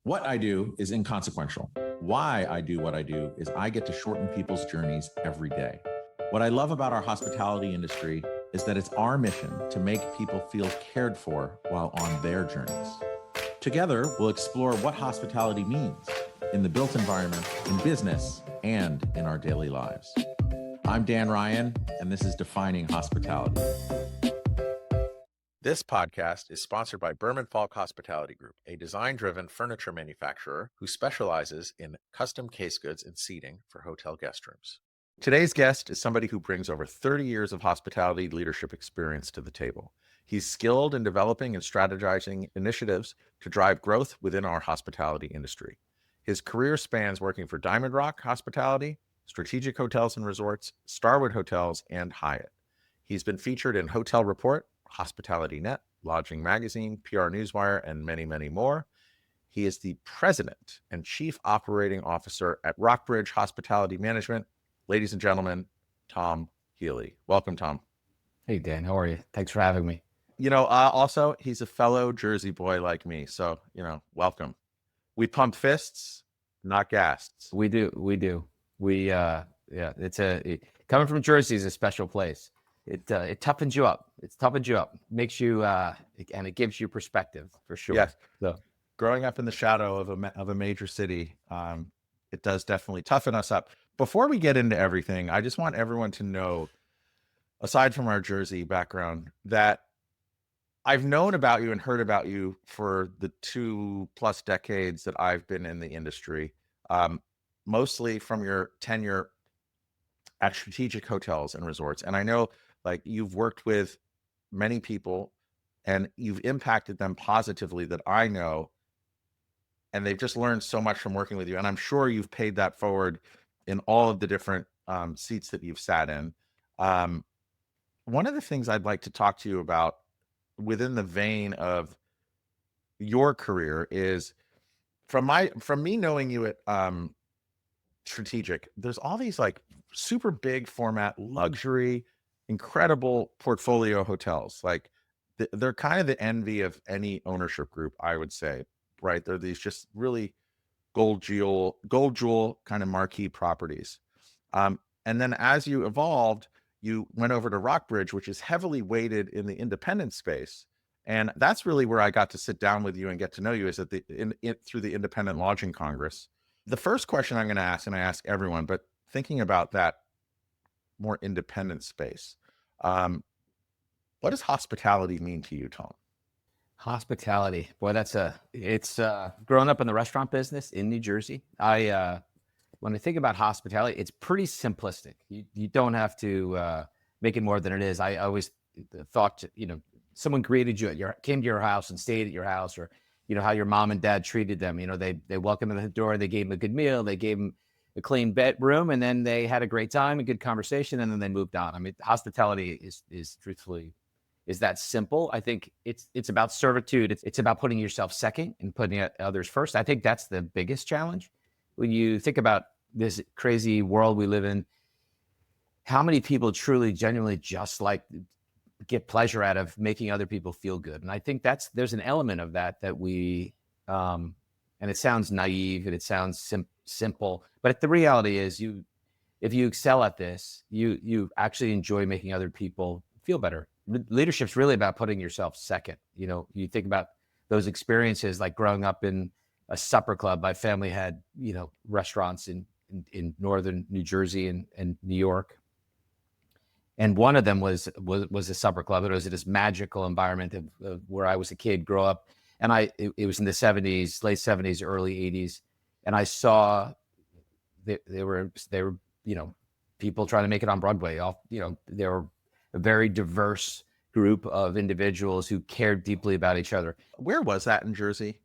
What I do is inconsequential. Why I do what I do is I get to shorten people's journeys every day. What I love about our hospitality industry is that it's our mission to make people feel cared for while on their journeys. Together, we'll explore what hospitality means in the built environment, in business, and in our daily lives. I'm Dan Ryan, and this is Defining Hospitality. This podcast is sponsored by Berman Falk Hospitality Group, a design-driven furniture manufacturer who specializes in custom case goods and seating for hotel guest rooms. Today's guest is somebody who brings over 30 years of hospitality leadership experience to the table. He's skilled in developing and strategizing initiatives to drive growth within our hospitality industry. His career spans working for Diamond Rock Hospitality, Strategic Hotels and Resorts, Starwood Hotels, and Hyatt. He's been featured in Hotel Report, Hospitality Net, Lodging Magazine, PR Newswire, and many, many more. He is the president and chief operating officer at Rockbridge Hospitality Management. Ladies and gentlemen, Tom Healy. Welcome, Tom. Hey, Dan. How are you? Thanks for having me. Also, he's a fellow Jersey boy like me. So, welcome. We pump fists, not gassed. We do. Coming from Jersey is a special place. It toughens you up. Makes you, and it gives you perspective for sure. Yes. So, growing up in the shadow of a major city, it does definitely toughen us up. Before we get into everything, I just want everyone to know, aside from our Jersey background, that I've known about you and heard about you for the 2+ decades that I've been in the industry, mostly from your tenure at Strategic Hotels and Resorts. And I know, you've worked with many people and you've impacted them positively that I know, and they've just learned so much from working with you. And I'm sure you've paid that forward in all of the different seats that you've sat in. One of the things I'd like to talk to you about within the vein of your career is from me knowing you at Strategic, there's all these super big format, luxury, incredible portfolio hotels. They're kind of the envy of any ownership group, I would say, right? They're these just really gold jewel kind of marquee properties. And then as you evolved, you went over to Rockbridge, which is heavily weighted in the independent space. And that's really where I got to sit down with you and get to know you, is through the Independent Lodging Congress. The first question I'm going to ask, and I ask everyone, but thinking about that more independent space, what does hospitality mean to you, Tom? hospitality, boy, it's growing up in the restaurant business in New Jersey. When I think about hospitality, it's pretty simplistic. You don't have to make it more than it is. I always thought, someone greeted you came to your house and stayed at your house, or how your mom and dad treated them. They welcomed them at the door, they gave them a good meal, they gave them a clean bedroom, and then they had a great time, a good conversation, and then they moved on. I mean, hospitality is truthfully that simple. I think it's about servitude. It's about putting yourself second and putting others first. I think that's the biggest challenge. When you think about this crazy world we live in, how many people truly, genuinely just get pleasure out of making other people feel good? And I think there's an element of that we, and it sounds naive and it sounds simple, but the reality is if you excel at this, you actually enjoy making other people feel better. Leadership's really about putting yourself second. You think about those experiences, like growing up in a supper club. My family had, restaurants in northern New Jersey and New York. And one of them was a supper club. It was this magical environment of where I was a kid, grow up. And it was in the 70s, late 70s, early 80s. And I saw they were, people trying to make it on Broadway. They were a very diverse group of individuals who cared deeply about each other. Where was that in Jersey?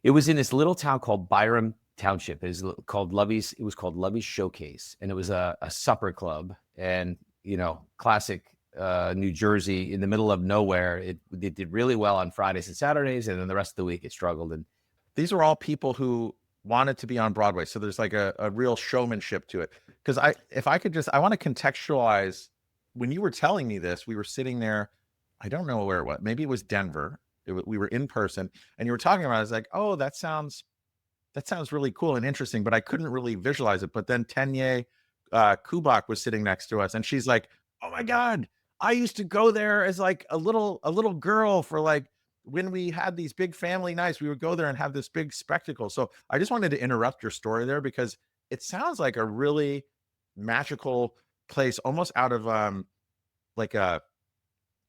It was in this little town called Byram Township. It was called Lovey's Showcase, and it was a supper club. And classic New Jersey, in the middle of nowhere. It did really well on Fridays and Saturdays, and then the rest of the week it struggled. And these are all people who wanted to be on Broadway, so there's a real showmanship to it. Because I want to contextualize. When you were telling me this, we were sitting there, I don't know where it was. Maybe it was Denver. we were in person, and you were talking about it. I was like, oh, that sounds really cool and interesting, but I couldn't really visualize it. But then Tenye Kubak was sitting next to us, and she's like, "Oh my god, I used to go there as like a little girl for like when we had these big family nights. We would go there and have this big spectacle." So I just wanted to interrupt your story there because it sounds like a really magical place, almost out of like a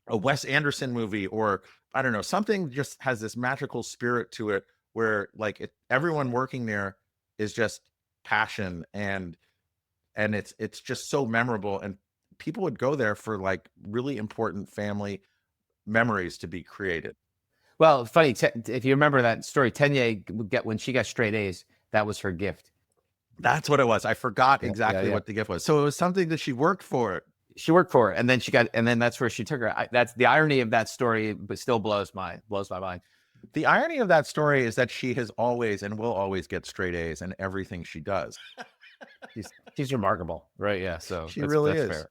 Wes Anderson movie, or I don't know, something just has this magical spirit to it where like everyone working there is just passion, and it's just so memorable, and people would go there for like really important family memories to be created. Well, funny, if you remember that story, Tenya would get, when she got straight A's, that was her gift. That's what it was. I forgot Yeah, yeah, exactly yeah. what the gift was. So it was something that she worked for. She worked for it, and then she got, and then that's where she took her. That's the irony of that story, but still blows my mind. The irony of that story is that she has always and will always get straight A's in everything she does. She's remarkable, right? Yeah, so She really that's is. fair.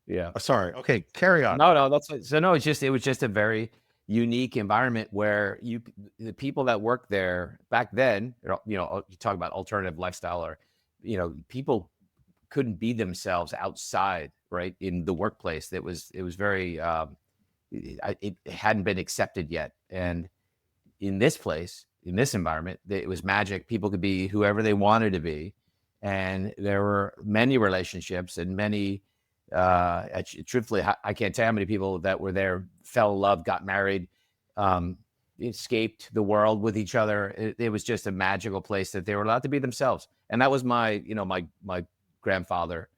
Yeah. Oh, sorry. Okay, carry on. No, no, that's so no. It was just a very unique environment where the people that worked there back then, you talk about alternative lifestyle, or people couldn't be themselves outside, right, in the workplace. It was very it hadn't been accepted yet, and in this place, in this environment, it was magic. People could be whoever they wanted to be, and there were many relationships and many. Truthfully, I can't tell how many people that were there fell in love, got married, escaped the world with each other. It was just a magical place that they were allowed to be themselves, and that was my grandfather,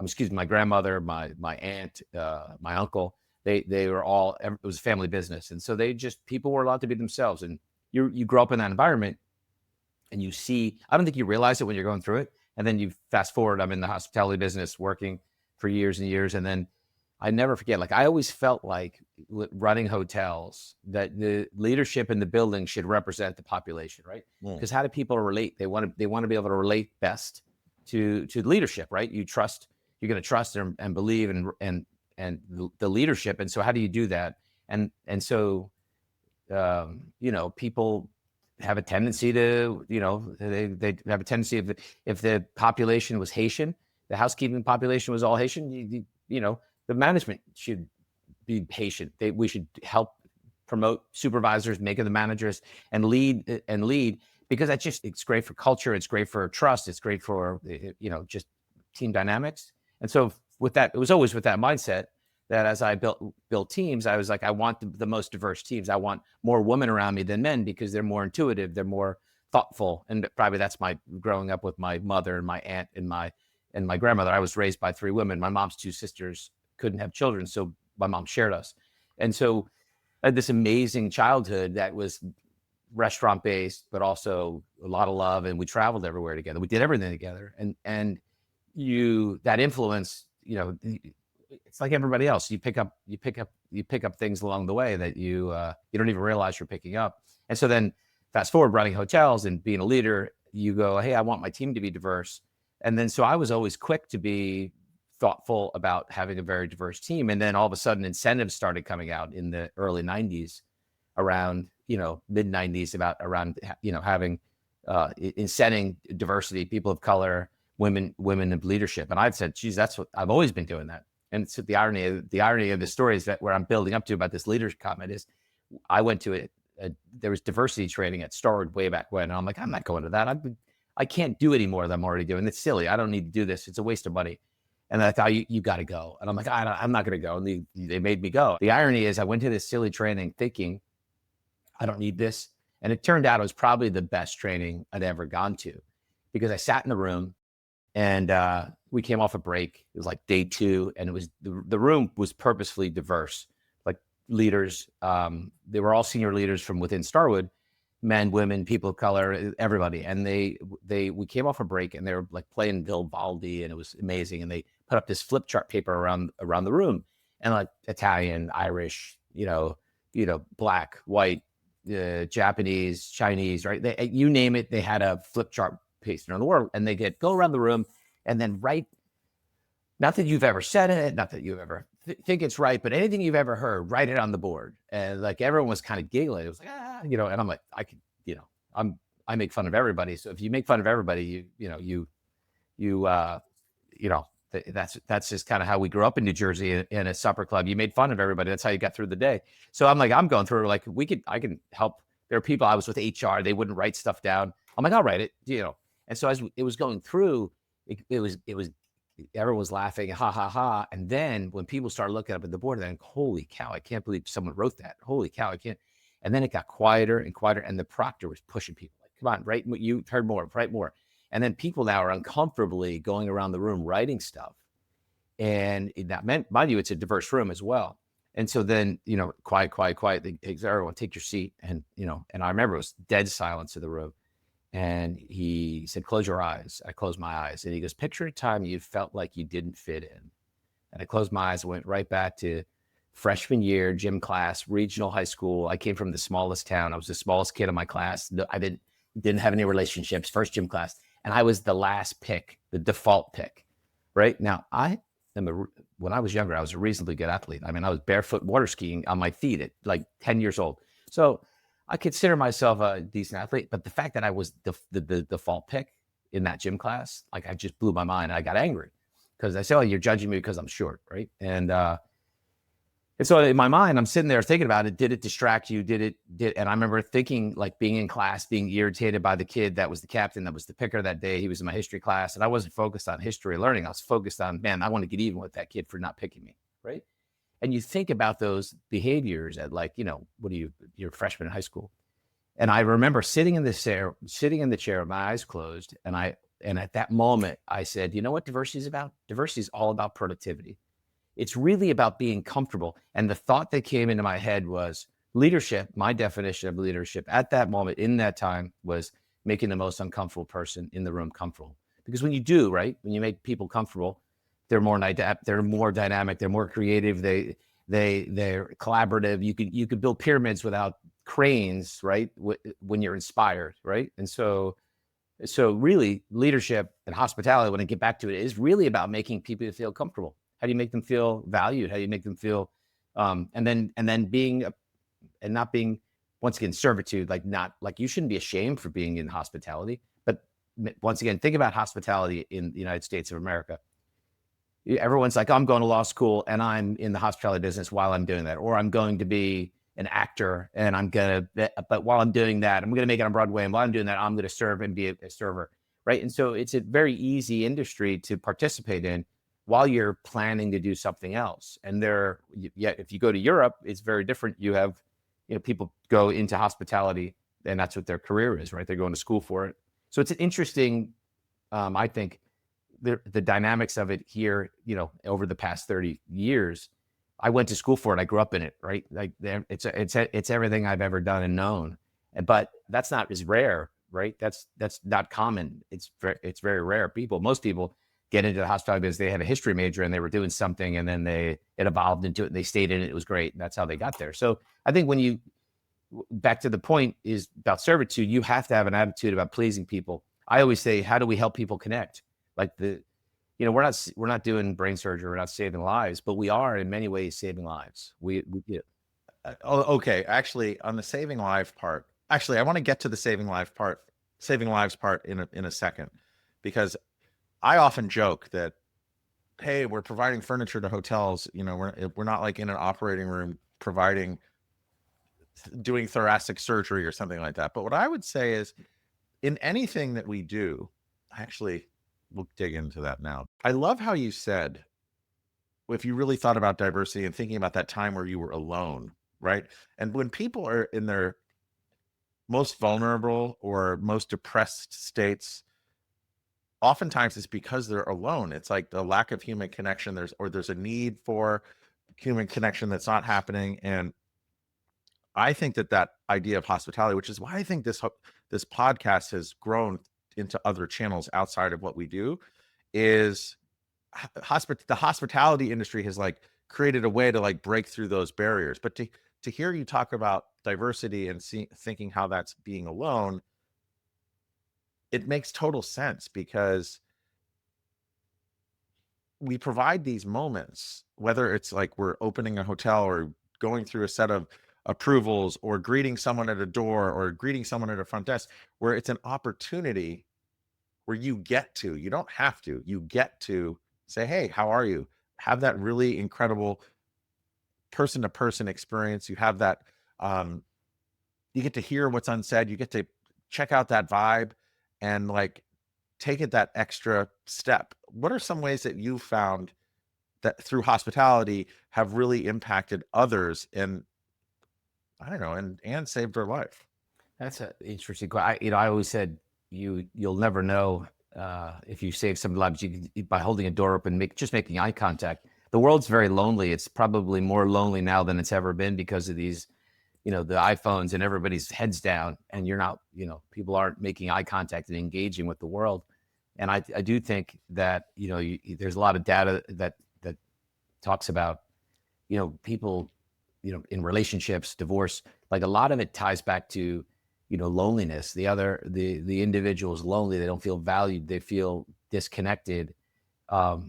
excuse me, my grandmother, my aunt, my uncle. They were all, it was a family business, and so people were allowed to be themselves. And you grow up in that environment, and you see. I don't think you realize it when you're going through it, and then you fast forward. I'm in the hospitality business, working for years and years, and then I never forget. Like, I always felt like running hotels, that the leadership in the building should represent the population, right? Mm. Because how do people relate? They want to be able to relate best to leadership, right? You're going to trust and believe and the leadership. And so how do you do that? And so people have a tendency to, they have a tendency of, if the population was Haitian, the housekeeping population was all Haitian, the management should be Haitian. We should help promote supervisors, make them the managers, and lead, because it's great for culture. It's great for trust. It's great for, just team dynamics. And so with that, it was always with that mindset that as I built teams, I was like, I want the most diverse teams. I want more women around me than men, because they're more intuitive. They're more thoughtful. And probably that's my growing up with my mother and my aunt and my grandmother. I was raised by 3 women. My mom's 2 sisters couldn't have children, so my mom shared us. And so I had this amazing childhood that was restaurant based, but also a lot of love. And we traveled everywhere together. We did everything together. And that influence, it's like everybody else. You pick up things along the way that you don't even realize you're picking up. And so then fast forward, running hotels and being a leader, you go, hey, I want my team to be diverse. And then so I was always quick to be thoughtful about having a very diverse team. And then all of a sudden incentives started coming out in the early 90s, around, mid 90s, around having incenting diversity, people of color, women in leadership. And I've said, geez, that's what I've always been doing that. And so the irony of the story is that where I'm building up to about this leadership comment is, I went to there was diversity training at Starwood way back when. And I'm like, I'm not going to that. I can't do any more than I'm already doing. It's silly. I don't need to do this. It's a waste of money. And I thought, you got to go. And I'm like, I'm not going to go. And they made me go. The irony is I went to this silly training thinking I don't need this. And it turned out it was probably the best training I'd ever gone to, because I sat in the room and we came off a break. It was like day 2. And it was the room was purposefully diverse, like leaders. They were all senior leaders from within Starwood, men, women, people of color, everybody. And we came off a break and they were like playing Vivaldi, and it was amazing. And they put up this flip chart paper around the room, and like Italian, Irish, black, white, Japanese, Chinese, right? You name it, they had a flip chart pasted on the world, and go around the room and then write, not that you've ever said it, not that you've ever think it's right, but anything you've ever heard, write it on the board. And like everyone was kind of giggling. It was like, and I'm like, I could, I make fun of everybody. So if you make fun of everybody, you, that's just kind of how we grew up in New Jersey in a supper club. You made fun of everybody. That's how you got through the day. So I'm like, I'm going through like, I can help. There are people, I was with HR, they wouldn't write stuff down. I'm like, I'll write it. And so as it was going through, it was everyone was laughing, ha ha ha. And then when people started looking up at the board, then holy cow, I can't believe someone wrote that. Holy cow, I can't. And then it got quieter and quieter, and the proctor was pushing people like, come on, write. You heard more, write more. And then people now are uncomfortably going around the room writing stuff, and that meant, mind you, it's a diverse room as well. And so then, quiet, quiet, quiet. Everyone take your seat, and and I remember it was dead silence in the room. And he said, close your eyes. I closed my eyes. And he goes, picture a time you felt like you didn't fit in. And I closed my eyes and went right back to freshman year, gym class, regional high school. I came from the smallest town. I was the smallest kid in my class. I didn't have any relationships, first gym class. And I was the last pick, the default pick. Right now, when I was younger, I was a reasonably good athlete. I mean, I was barefoot water skiing on my feet at like 10 years old. So I consider myself a decent athlete, but the fact that I was the default pick in that gym class, like I just blew my mind. I got angry because I said, "Oh, you're judging me because I'm short, right?" And so in my mind, I'm sitting there thinking about it. Did it distract you? And I remember thinking, like being in class, being irritated by the kid that was the captain, that was the picker that day. He was in my history class, and I wasn't focused on history learning. I was focused on, man, I want to get even with that kid for not picking me, right? And you think about those behaviors at like, you're a freshman in high school. And I remember sitting in the chair, my eyes closed. And at that moment I said, you know what diversity is about? Diversity is all about productivity. It's really about being comfortable. And the thought that came into my head was leadership. My definition of leadership at that moment, in that time, was making the most uncomfortable person in the room comfortable. Because when you do, right, when you make people comfortable, they're more dynamic, they're more creative, they're collaborative. You could build pyramids without cranes, right? When you're inspired, right? And so really leadership and hospitality, when I get back to it, is really about making people feel comfortable. How do you make them feel valued? How do you make them feel, and then being, and not being, once again, servitude, like you shouldn't be ashamed for being in hospitality. But once again, think about hospitality in the United States of America. Everyone's like, I'm going to law school and I'm in the hospitality business while I'm doing that, or I'm going to be an actor and but while I'm doing that, I'm going to make it on Broadway. And while I'm doing that, I'm going to serve and be a server. Right. And so it's a very easy industry to participate in while you're planning to do something else. And if you go to Europe, it's very different. You have, people go into hospitality and that's what their career is, right? They're going to school for it. So it's an interesting, I think, the dynamics of it here, over the past 30 years. I went to school for it. I grew up in it, right? Like it's everything I've ever done and known. But that's not as rare, right? That's not common. It's very rare. Most people get into the hospitality business. They had a history major and they were doing something, and then it evolved into it and they stayed in it. It was great. And that's how they got there. So I think back to the point is about servitude, you have to have an attitude about pleasing people. I always say, how do we help people connect? Like we're not doing brain surgery. We're not saving lives, but we are in many ways saving lives. Okay. Actually, on the saving life part, I want to get to the saving lives part in a second, because I often joke that, hey, we're providing furniture to hotels. We're not like in an operating room doing thoracic surgery or something like that. But what I would say is, in anything that we do, actually, we'll dig into that now. I love how you said, if you really thought about diversity and thinking about that time where you were alone, right? And when people are in their most vulnerable or most depressed states, oftentimes it's because they're alone. It's like the lack of human connection. There's a need for human connection that's not happening. And I think that idea of hospitality, which is why I think this podcast has grown into other channels outside of what we do, is the hospitality industry has like created a way to like break through those barriers. But to hear you talk about diversity and thinking how that's being alone, it makes total sense, because we provide these moments, whether it's like we're opening a hotel or going through a set of approvals or greeting someone at a door or greeting someone at a front desk, where it's an opportunity where you don't have to, you get to say, "Hey, how are you?" Have that really incredible person to person experience. You have that, um, you get to hear what's unsaid. You get to check out that vibe and like take it that extra step. What are some ways that you found that through hospitality have really impacted others and I don't know, and saved their life? That's an interesting question. I always said you'll never know if you save some lives by holding a door open, just making eye contact. The world's very lonely. It's probably more lonely now than it's ever been because of these, the iPhones and everybody's heads down, and you're not, people aren't making eye contact and engaging with the world. And I do think that there's a lot of data that talks about people in relationships, divorce, like a lot of it ties back to loneliness. The individual is lonely, they don't feel valued, they feel disconnected. I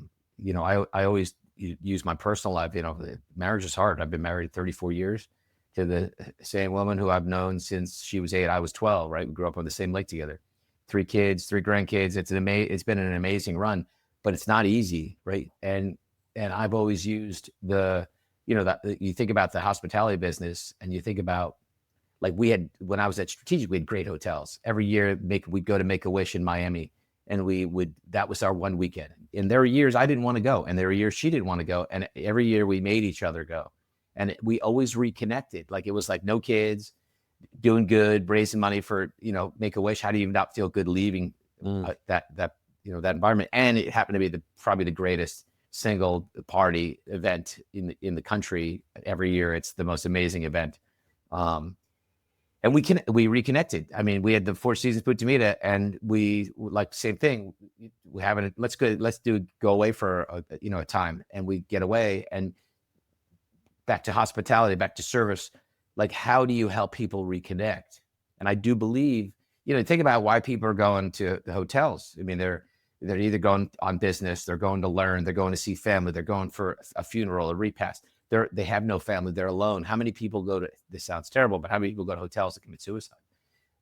always use my personal life. Marriage is hard. I've been married 34 years to the same woman who I've known since she was 8, I was 12, right? We grew up on the same lake together, 3 kids, 3 grandkids. It's been an amazing run, but it's not easy, right? And I've always used that you think about the hospitality business, and you think about, like, when I was at Strategic, we had great hotels every year. We'd go to Make-A-Wish in Miami, and that was our one weekend. And there were years I didn't want to go, and there were years she didn't want to go, and every year we made each other go, and we always reconnected. Like, it was like no kids, doing good, raising money for Make-A-Wish. How do you not feel good leaving that environment? And it happened to be probably the greatest single party event in the country every year. It's the most amazing event. And we reconnected. I mean, we had the Four Seasons Putamita, and we like same thing. We haven't. Let's go away for a time, and we get away and back to hospitality, back to service. Like, how do you help people reconnect? And I do believe, think about why people are going to the hotels. I mean, they're either going on business, they're going to learn, they're going to see family, they're going for a funeral, a repast. They have no family, they're alone. How many people this sounds terrible, but how many people go to hotels to commit suicide?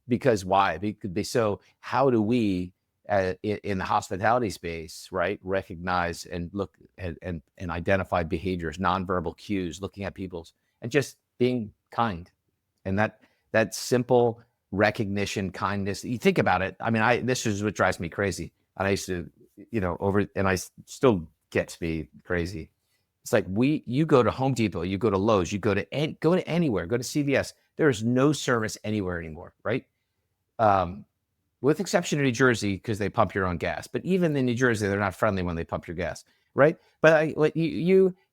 Because why? So how do we, in the hospitality space, right, recognize and look and identify behaviors, nonverbal cues, looking at people's, and just being kind. And that simple recognition, kindness, you think about it. I mean, this is what drives me crazy. And I used to, and I still gets me crazy. It's like you go to Home Depot, you go to Lowe's, you go to anywhere, go to CVS. There is no service anywhere anymore, right? With exception of New Jersey, because they pump your own gas. But even in New Jersey, they're not friendly when they pump your gas, right? But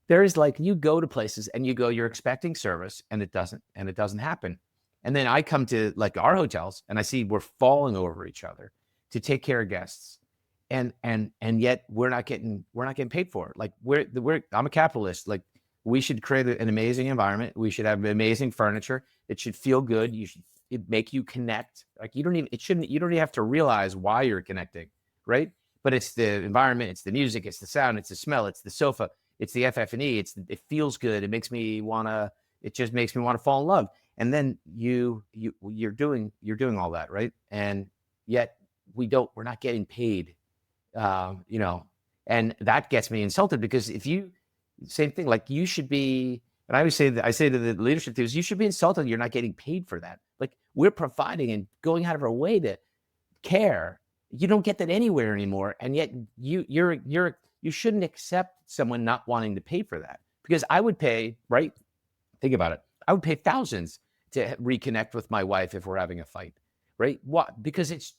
there is, like, you go to places and you're expecting service, and it doesn't happen. And then I come to, like, our hotels, and I see we're falling over each other to take care of guests. And yet we're not getting paid for it. Like, I'm a capitalist. Like, we should create an amazing environment. We should have amazing furniture. It should feel good. It make you connect. Like, you don't even have to realize why you're connecting, right? But it's the environment, it's the music, it's the sound, it's the smell, it's the sofa, it's the FF&E. It feels good. It just makes me want to fall in love. And then you're doing all that, right? And yet we're not getting paid. And that gets me insulted, because same thing, like, you should be, and I say to the leadership teams, you should be insulted you're not getting paid for that. Like, we're providing and going out of our way to care. You don't get that anywhere anymore. And yet you shouldn't accept someone not wanting to pay for that, because I would pay, right? Think about it. I would pay thousands to reconnect with my wife if we're having a fight, right? What? Because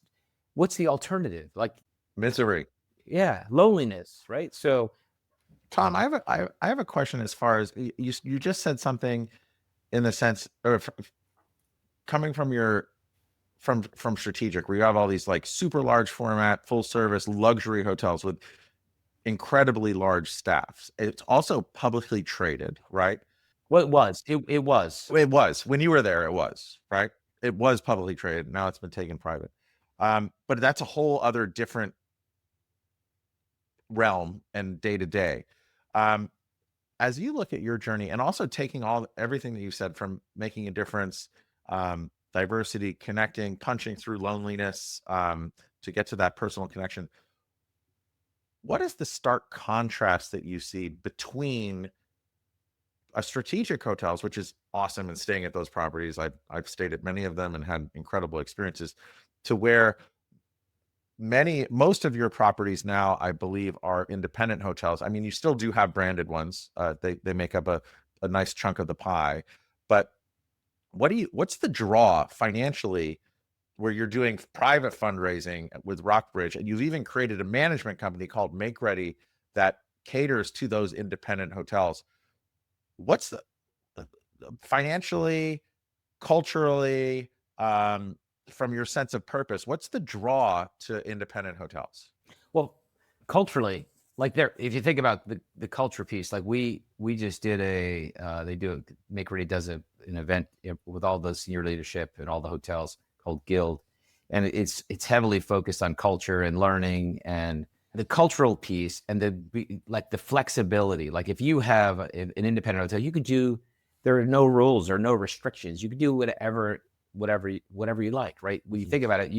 what's the alternative? Like, Misery. yeah, loneliness, right? So, Tom, I have a question as far as you just said something in the sense, or coming from from Strategic, where you have all these like super large format, full service luxury hotels with incredibly large staffs. It's also publicly traded, right? well, it was. It was when you were there. It was, right. It was publicly traded. Now it's been taken private. But that's a whole other different realm and day to day. Um, as you look at your journey and also taking everything that you said from making a difference, diversity, connecting, punching through loneliness, to get to that personal connection, what is the stark contrast that you see between a strategic hotels, which is awesome, and staying at those properties? I've stayed at many of them and had incredible experiences, to where most of your properties now, I believe, are independent hotels. I mean, you still do have branded ones. They make up a nice chunk of the pie. But what's the draw financially, where you're doing private fundraising with Rockbridge, and you've even created a management company called Make Ready that caters to those independent hotels? What's the financially, culturally, from your sense of purpose, what's the draw to independent hotels? Well, culturally, like there, if you think about the culture piece, like we just did Make Ready does an event with all the senior leadership and all the hotels called Guild, and it's heavily focused on culture and learning and the cultural piece and the flexibility. Like if you have an independent hotel, you could do, there are no rules or no restrictions. You can do whatever you like, right? When you think about it,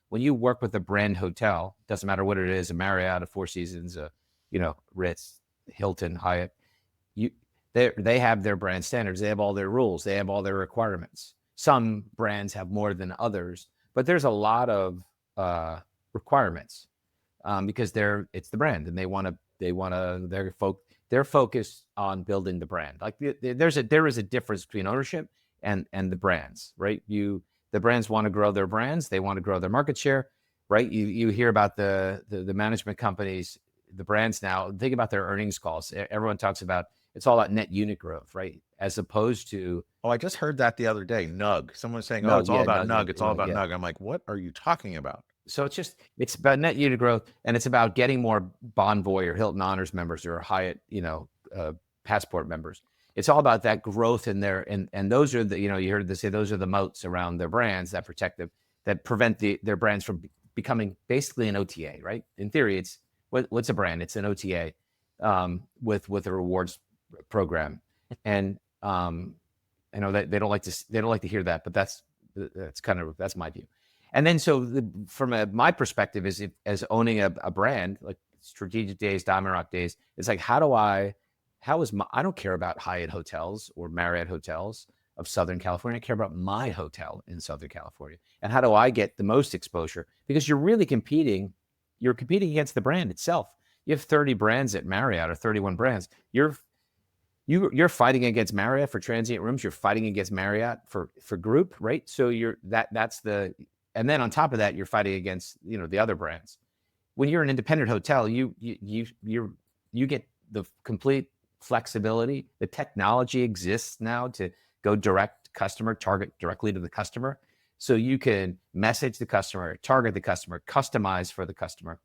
when you work with a brand hotel, doesn't matter what it is, a Marriott, a Four Seasons, Ritz, Hilton, Hyatt, they have their brand standards. They have all their rules. They have all their requirements. Some brands have more than others, but there's a lot of requirements because it's the brand, and they're focused on building the brand. Like there is a difference between ownership and the brands, right? The brands want to grow their brands. They want to grow their market share, right? You hear about the management companies, the brands now. Think about their earnings calls. Everyone talks about, it's all about net unit growth, right? As opposed to, Oh, I just heard that the other day. NUG. Someone was saying, "Oh, no, it's all yeah, about no, NUG. It's all about yeah. NUG." I'm like, "What are you talking about?" So it's about net unit growth, and it's about getting more Bonvoy or Hilton Honors members or Hyatt, Passport members. It's all about that growth in there, and those are you heard they say those are the moats around their brands that protect them, that prevent their brands from becoming basically an OTA, right? In theory, it's what's a brand? It's an OTA with a rewards program, and I know that they don't like to hear that, but that's my view. And then so from my perspective is as owning a brand like Strategic Days, Diamond Rock Days, it's like I don't care about Hyatt hotels or Marriott hotels of Southern California. I care about my hotel in Southern California. And how do I get the most exposure? Because you're competing against the brand itself. You have 30 brands at Marriott or 31 brands. You're fighting against Marriott for transient rooms. You're fighting against Marriott for group, right? So and then on top of that, you're fighting against the other brands. When you're an independent hotel, you get the complete flexibility. The technology exists now to go target directly to the customer, so you can message the customer, target the customer, customize for the customer,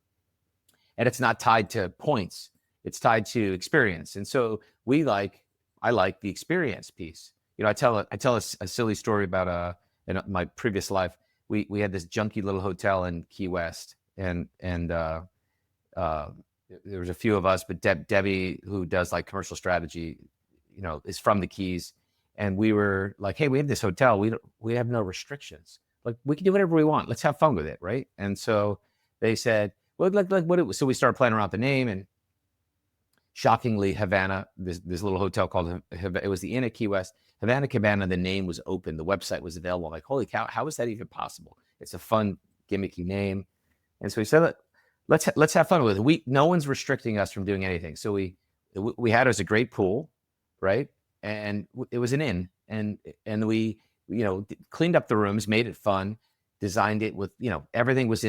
and it's not tied to points. It's tied to experience. And so I like the experience piece. I tell a silly story about in my previous life. We had this junky little hotel in Key West, and there was a few of us, but Debbie, who does like commercial strategy, is from the Keys, and we were like, hey, we have this hotel. We have no restrictions. Like, we can do whatever we want. Let's have fun with it, right? And so they said, well, like what it was. So we started playing around with the name, and shockingly, Havana, this little hotel called, it was the Inn at Key West, Havana Cabana, the name was open. The website was available. I'm like, holy cow, how is that even possible? It's a fun, gimmicky name. And so we said, let's have fun with it. No one's restricting us from doing anything. So we had, it was a great pool, right? And it was an inn. And we, cleaned up the rooms, made it fun, designed it with, everything was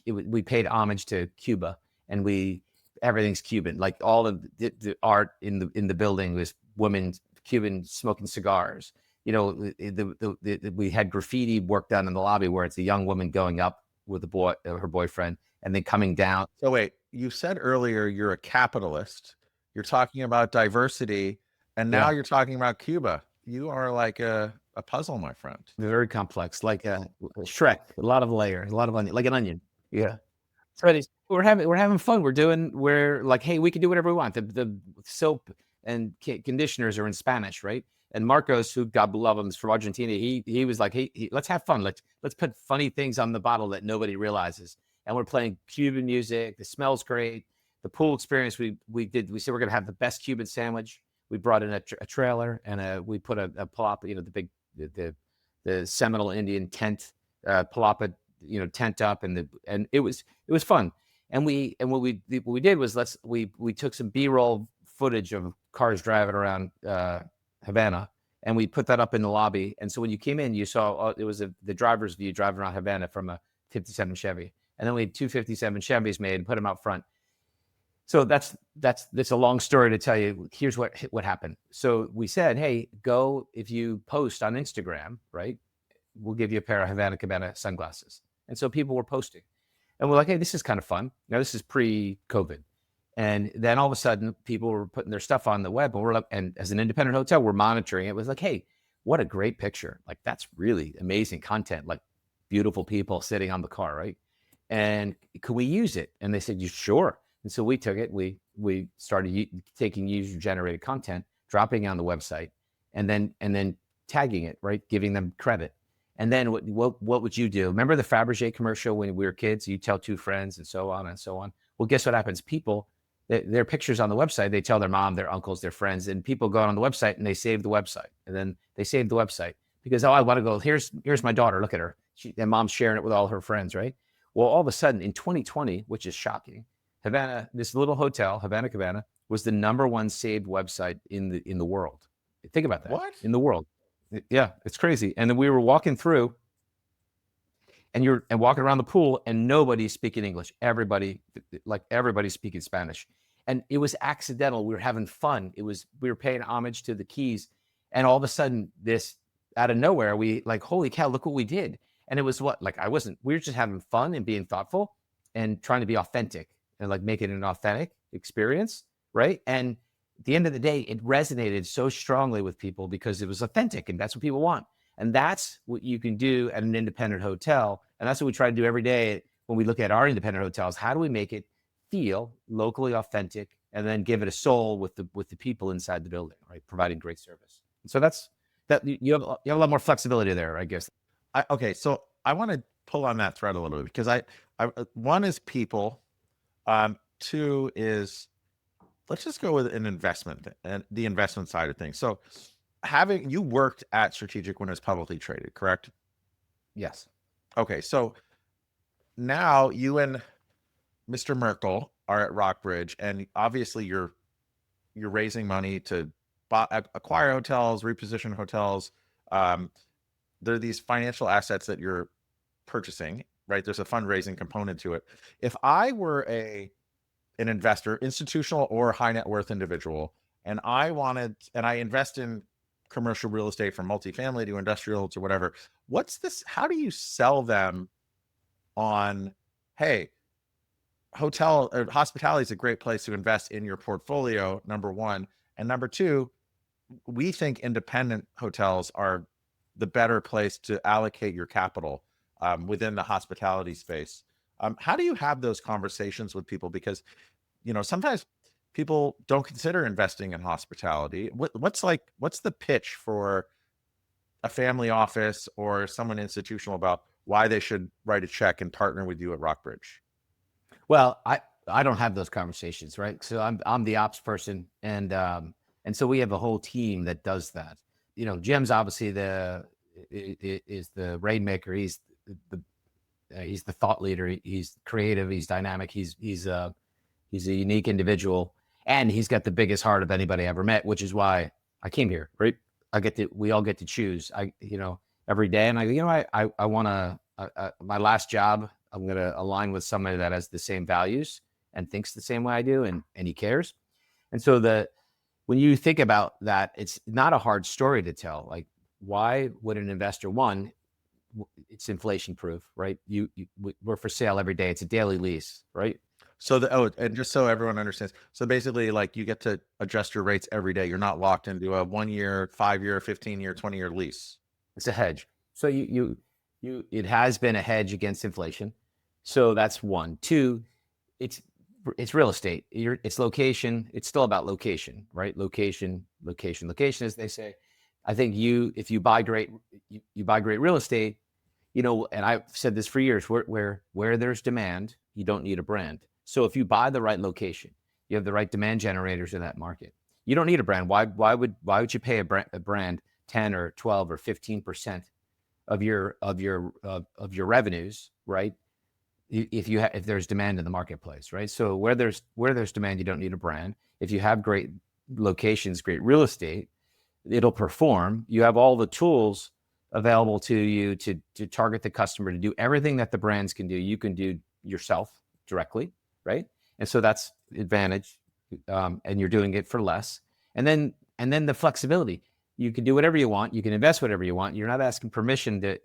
we paid homage to Cuba, and everything's Cuban. Like all of the art in the building was women, Cuban, smoking cigars. We had graffiti work done in the lobby where it's a young woman going up with her boyfriend, and then coming down. So wait, you said earlier you're a capitalist. You're talking about diversity, and now Yeah, you're talking about Cuba. You are like a puzzle, my friend. very complex, like a Shrek, a lot of layers, a lot of onion, like an onion. Yeah. We're having fun. We're like, hey, we can do whatever we want. The soap and conditioners are in Spanish, right? And Marcos, who God love him, is from Argentina. He was like, hey, let's have fun. Let's put funny things on the bottle that nobody realizes. And we're playing Cuban music. The smell's great. The pool experience we said we're gonna have the best Cuban sandwich. We brought in a trailer and we put a palapa, the big the Seminole Indian tent, palapa, tent up, and it was fun. And what we did was we took some B-roll footage of cars driving around Havana, and we put that up in the lobby. And so when you came in, you saw it was the driver's view driving around Havana from a 57 Chevy. And then we had two 57 Chevys made and put them out front. So that's a long story to tell you. Here's what happened. So we said, hey, go, if you post on Instagram, right, we'll give you a pair of Havana Cabana sunglasses. And so people were posting. And we're like, hey, this is kind of fun. Now, this is pre-COVID. And then all of a sudden, people were putting their stuff on the web. And we're like, and as an independent hotel, we're monitoring it. It was like, hey, what a great picture. Like, that's really amazing content. Like, beautiful people sitting on the car, right? And could we use it? And they said, sure. And so we took it. We started taking user-generated content, dropping it on the website, and then tagging it, right? Giving them credit. And then what would you do? Remember the Fabergé commercial when we were kids? You tell two friends and so on and so on. Well, guess what happens? People, their pictures on the website, they tell their mom, their uncles, their friends, and people go on the website and they save the website. And then they save the website because, I want to go, here's my daughter, look at her. And mom's sharing it with all her friends, right? Well, all of a sudden in 2020, which is shocking, Havana, this little hotel, Havana Cabana, was the #1 saved website in the world. Think about that. What? In the world. Yeah, it's crazy. And then we were walking through and walking around the pool and nobody's speaking English. Everybody's speaking Spanish. And it was accidental. We were having fun. We were paying homage to the Keys. And all of a sudden, this out of nowhere, we like, holy cow, look what we did. And it was we were just having fun and being thoughtful and trying to be authentic and like make it an authentic experience, right? And at the end of the day, it resonated so strongly with people because it was authentic and that's what people want. And that's what you can do at an independent hotel. And that's what we try to do every day when we look at our independent hotels. How do we make it feel locally authentic and then give it a soul with the people inside the building, right? Providing great service. So that you have a lot more flexibility there, I guess. Okay, so I want to pull on that thread a little bit because I one is people, two is, let's just go with an investment and the investment side of things. So you worked at Strategic when it was publicly traded, correct? Yes. Okay, so now you and Mr. Merkel are at Rockbridge, and obviously you're raising money to acquire hotels, reposition hotels. There are these financial assets that you're purchasing, right? There's a fundraising component to it. If I were an investor, institutional or high net worth individual, and I invest in commercial real estate from multifamily to industrial to whatever, how do you sell them on, hey, hotel or hospitality is a great place to invest in your portfolio, number one. And number two, we think independent hotels are the better place to allocate your capital within the hospitality space. How do you have those conversations with people? Because, sometimes people don't consider investing in hospitality. What's the pitch for a family office or someone institutional about why they should write a check and partner with you at Rockbridge? Well, I don't have those conversations, right? So I'm the ops person, and so we have a whole team that does that. Jim's obviously is the rainmaker. He's the thought leader. He's creative. He's dynamic. He's a unique individual, and he's got the biggest heart of anybody I ever met, which is why I came here, right? We all get to choose. Every day, and I want to. My last job, I'm going to align with somebody that has the same values and thinks the same way I do, and he cares. And so when you think about that, it's not a hard story to tell. Like, why would an investor, it's inflation proof, right? We're for sale every day. It's a daily lease, right? So and just so everyone understands, so basically, like, you get to adjust your rates every day. You're not locked into a 1 year, 5 year, 15-year, 20-year lease. It's a hedge. So it has been a hedge against inflation. So that's one. Two, it's it's real estate. It's location. It's still about location, right? Location, as they say. I think if you buy great, you buy great real estate, and I've said this for years, where there's demand, you don't need a brand. So if you buy the right location, you have the right demand generators in that market. You don't need a brand. Why would you pay a brand 10 or 12 or 15% of your revenues, right? If there's demand in the marketplace, right? So where there's demand, you don't need a brand. If you have great locations, great real estate, it'll perform. You have all the tools available to you to target the customer, to do everything that the brands can do. You can do yourself directly, right? And so that's advantage, and you're doing it for less. And then the flexibility. You can do whatever you want. You can invest whatever you want. You're not asking permission to,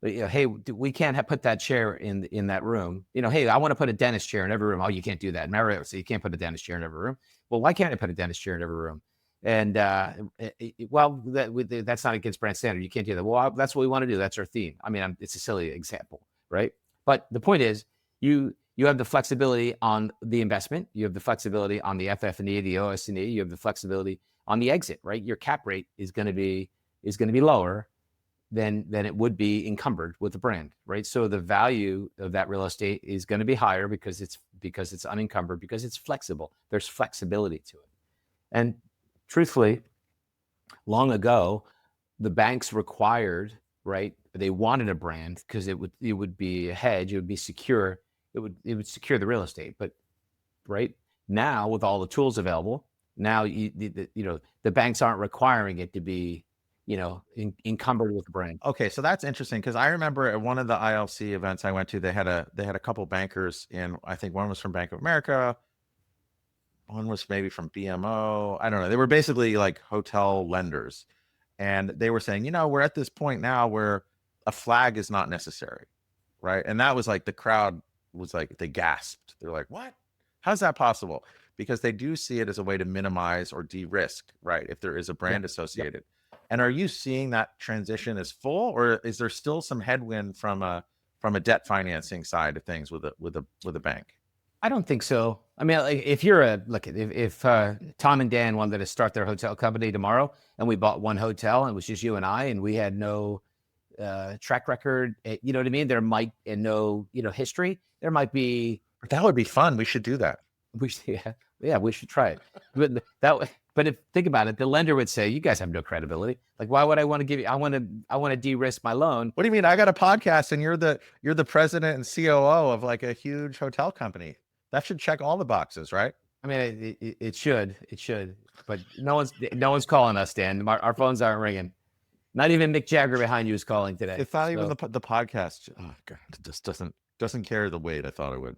hey, we can't put that chair in that room. Hey, I want to put a dentist chair in every room. Oh, you can't do that. Marriott, so you can't put a dentist chair in every room. Well, why can't I put a dentist chair in every room? And that's not against brand standard. You can't do that. Well, that's what we want to do. That's our theme. I mean, it's a silly example, right? But the point is, you have the flexibility on the investment. You have the flexibility on the FF&E, the OS&E. You have the flexibility on the exit, right? Your cap rate is going to be lower than it would be encumbered with a brand, right? So the value of that real estate is going to be higher because it's unencumbered, because it's flexible. There's flexibility to it. And truthfully, long ago, the banks required, right? They wanted a brand because it would be a hedge, it would be secure, it would secure the real estate. But right now, with all the tools available, now the banks aren't requiring it to be encumbered with a brand. Okay, so that's interesting, because I remember at one of the ILC events I went to, they had a couple bankers in. I think one was from Bank of America, one was maybe from BMO. I don't know. They were basically like hotel lenders, and they were saying, we're at this point now where a flag is not necessary, right? And that was like, the crowd was like, they gasped. They're like, what? How's that possible? Because they do see it as a way to minimize or de-risk, right? If there is a brand associated. And are you seeing that transition as full, or is there still some headwind from a debt financing side of things with a bank? I don't think so. I mean, like, if Tom and Dan wanted to start their hotel company tomorrow, and we bought one hotel, and it was just you and I, and we had no track record, you know what I mean? There might, and no, history. There might be. That would be fun. We should do that. We should, we should try it. But think about it, the lender would say, "You guys have no credibility. Like, why would I want to give you? I want to de-risk my loan." What do you mean? I got a podcast, and you're the president and COO of like a huge hotel company. That should check all the boxes, right? I mean, it should, but no one's calling us, Dan. Our phones aren't ringing. Not even Mick Jagger behind you is calling today. It's not even the podcast. Oh God, it just doesn't carry the weight I thought it would.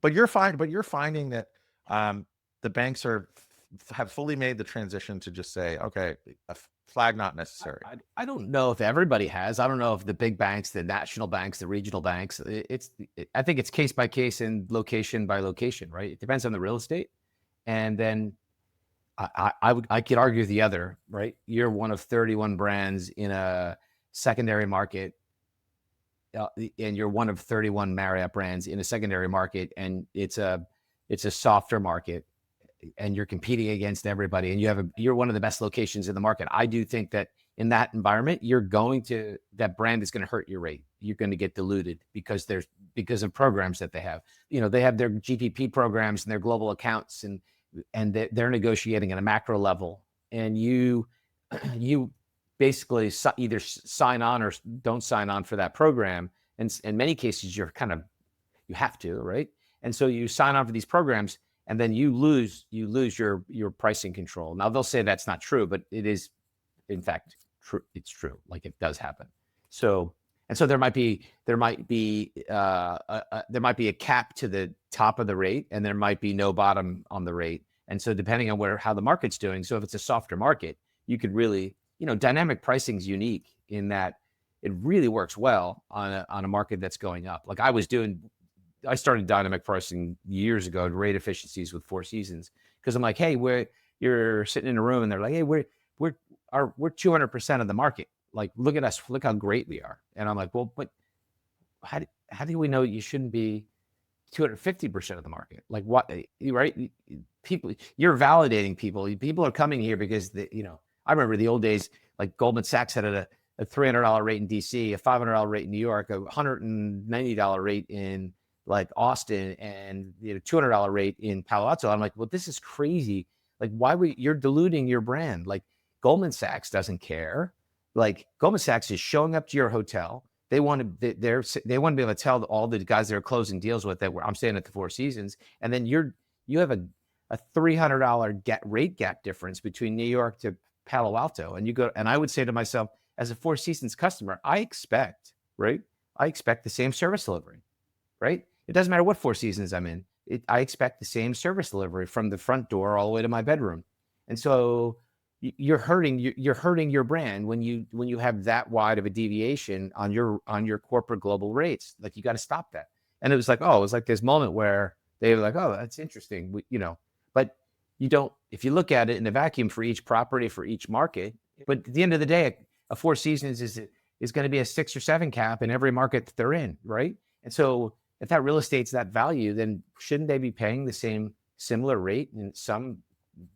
But you're finding that the banks have fully made the transition to just say, okay, a flag not necessary. I don't know if everybody has. I don't know if the big banks, the national banks, the regional banks. I think it's case by case and location by location, right? It depends on the real estate, and then I could argue the other, right? You're one of 31 brands in a secondary market. And you're one of 31 Marriott brands in a secondary market, and it's a softer market, and you're competing against everybody, and you're one of the best locations in the market. I do think that in that environment, that brand is going to hurt your rate. You're going to get diluted because of programs that they have. They have their GPP programs and their global accounts, and they're negotiating at a macro level, and you basically either sign on or don't sign on for that program. And in many cases, you have to, right? And so you sign on for these programs, and then you lose your pricing control. Now they'll say that's not true, but it is, in fact, true. It's true. Like, it does happen. So there might be a cap to the top of the rate, and there might be no bottom on the rate. And so depending on how the market's doing, so if it's a softer market, you could really, dynamic pricing is unique in that it really works well on a market that's going up. Like I started dynamic pricing years ago, rate efficiencies with Four Seasons, because I'm like, hey, you're sitting in a room, and they're like, hey, we're 200% of the market. Like, look at us, look how great we are. And I'm like, well, but how do we know you shouldn't be 250% of the market? Like what, right? People, you're validating people. People are coming here because I remember the old days, like Goldman Sachs had a $300 rate in DC, a $500 rate in New York, a $190 rate in like Austin, and $200 rate in Palo Alto. I'm like, well, this is crazy. Like, you're diluting your brand. Like Goldman Sachs doesn't care. Like Goldman Sachs is showing up to your hotel. They want to they want to be able to tell all the guys they're closing deals with that I'm staying at the Four Seasons, and then you have a $300 rate gap difference between New York to Palo Alto, and you go, and I would say to myself, as a Four Seasons customer, I expect the same service delivery, right? It doesn't matter what Four Seasons I'm in. I expect the same service delivery from the front door all the way to my bedroom, and so you're hurting your brand when you have that wide of a deviation on your corporate global rates. Like, you got to stop that. And it was like this moment where they were like, oh, that's interesting, but you don't, if you look at it in a vacuum for each property, for each market. But at the end of the day, a Four Seasons is going to be a 6 or 7 cap in every market that they're in, right? And so if that real estate's that value, then shouldn't they be paying the same similar rate in some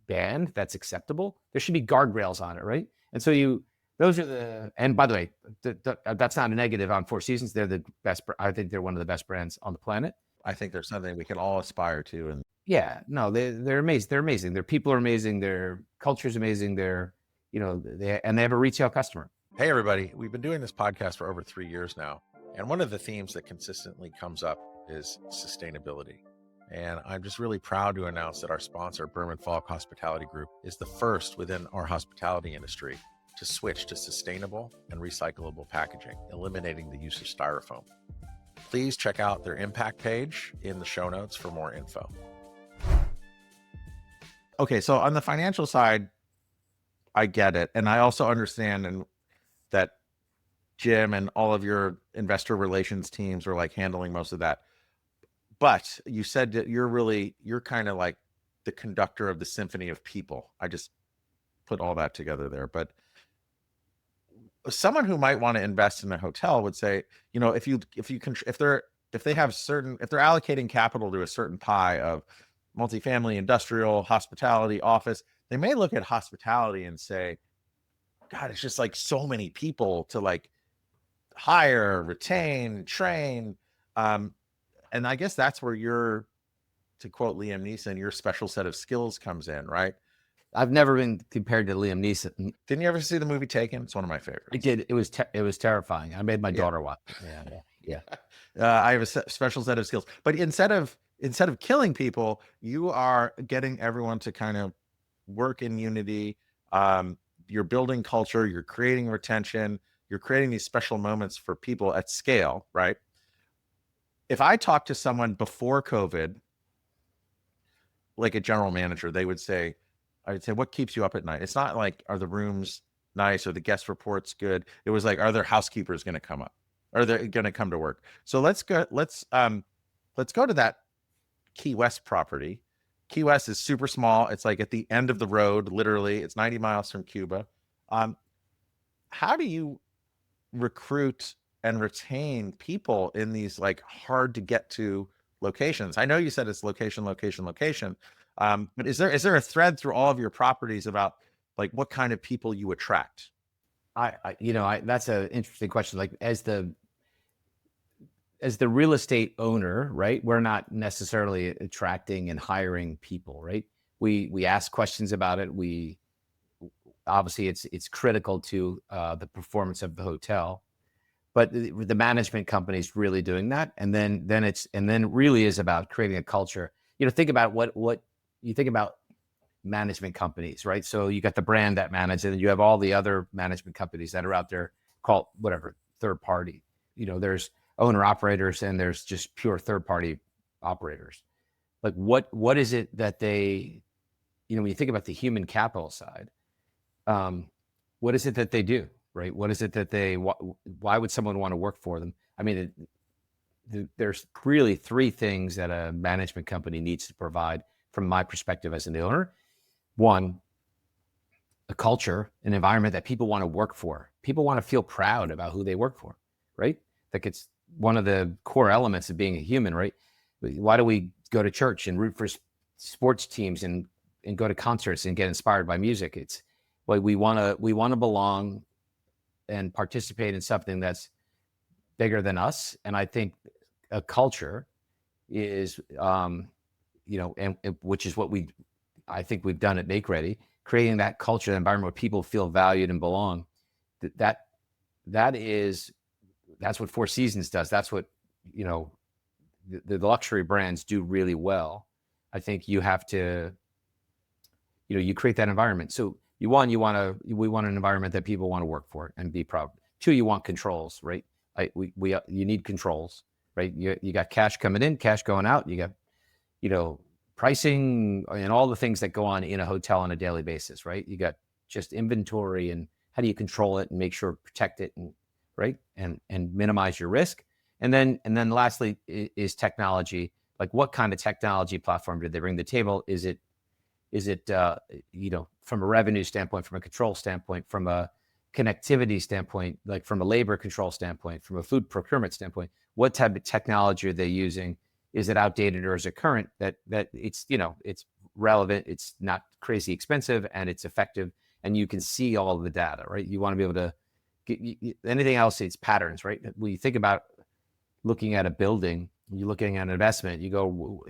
band that's acceptable? There should be guardrails on it, right? And so those are and by the way, that's not a negative on Four Seasons. They're the best. I think they're one of the best brands on the planet. I think there's something we can all aspire to. And yeah, no, they're amazing. They're amazing. Their people are amazing. Their culture is amazing. They have a retail customer. Hey, everybody, we've been doing this podcast for over 3 years now. And one of the themes that consistently comes up is sustainability. And I'm just really proud to announce that our sponsor, Berman Falk Hospitality Group, is the first within our hospitality industry to switch to sustainable and recyclable packaging, eliminating the use of styrofoam. Please check out their impact page in the show notes for more info. Okay, so on the financial side, I get it. And I also understand that Jim and all of your investor relations teams are like handling most of that. But you said that you're kind of like the conductor of the symphony of people. I just put all that together there. But someone who might want to invest in a hotel would say, if they're allocating capital to a certain pie of multifamily, industrial, hospitality, office, they may look at hospitality and say, God, it's just like so many people to like hire, retain, train. And I guess that's where to quote Liam Neeson, your special set of skills comes in, right? I've never been compared to Liam Neeson. Didn't you ever see the movie Taken? It's one of my favorites. I did. It was terrifying. I made my daughter watch. Yeah. I have a special set of skills, but instead of killing people, you are getting everyone to kind of work in unity. You're building culture. You're creating retention. You're creating these special moments for people at scale, right? If I talked to someone before COVID, like a general manager, I'd say, what keeps you up at night? It's not like, are the rooms nice or the guest reports good? It was like, are there housekeepers going to come up? Are they going to come to work? So let's go to that Key West property. Key West is super small. It's like at the end of the road, literally. It's 90 miles from Cuba. How do you recruit and retain people in these like hard to get to locations? I know you said it's location. But is there a thread through all of your properties about like what kind of people you attract? That's an interesting question. Like as the real estate owner, right? We're not necessarily attracting and hiring people, right? We ask questions about it. Obviously it's critical to the performance of the hotel, but the management company is really doing that. And then really is about creating a culture. Think about what you think about management companies, right? So you got the brand that manages, and you have all the other management companies that are out there called whatever, third party. There's owner operators and there's just pure third party operators. Like what is it that they, when you think about the human capital side, what is it that they do, right? What is it that why would someone want to work for them? I mean, there's really 3 things that a management company needs to provide from my perspective as an owner. 1, a culture, an environment that people want to work for. People want to feel proud about who they work for, right? Like one of the core elements of being a human, right? Why do we go to church and root for sports teams and go to concerts and get inspired by music? It's like we want to belong and participate in something that's bigger than us. And I think a culture is, and which is what I think we've done at Make Ready, creating that culture, environment where people feel valued and belong. That's what Four Seasons does. That's what, the luxury brands do really well. I think you have to, you create that environment. So we want an environment that people want to work for and be proud. Two, you want controls, right? You need controls, right? You got cash coming in, cash going out. You got, pricing and all the things that go on in a hotel on a daily basis, right? You got just inventory and how do you control it and make sure protect it and right and minimize your risk. And then lastly is technology. Like what kind of technology platform did they bring to the table? Is it from a revenue standpoint, from a control standpoint, from a connectivity standpoint, like from a labor control standpoint, from a food procurement standpoint, what type of technology are they using? Is it outdated or is it current? That it's it's relevant, it's not crazy expensive, and it's effective, and you can see all of the data, right? You want to be able to get anything else. It's patterns, right? When you think about looking at a building, you're looking at an investment. You go,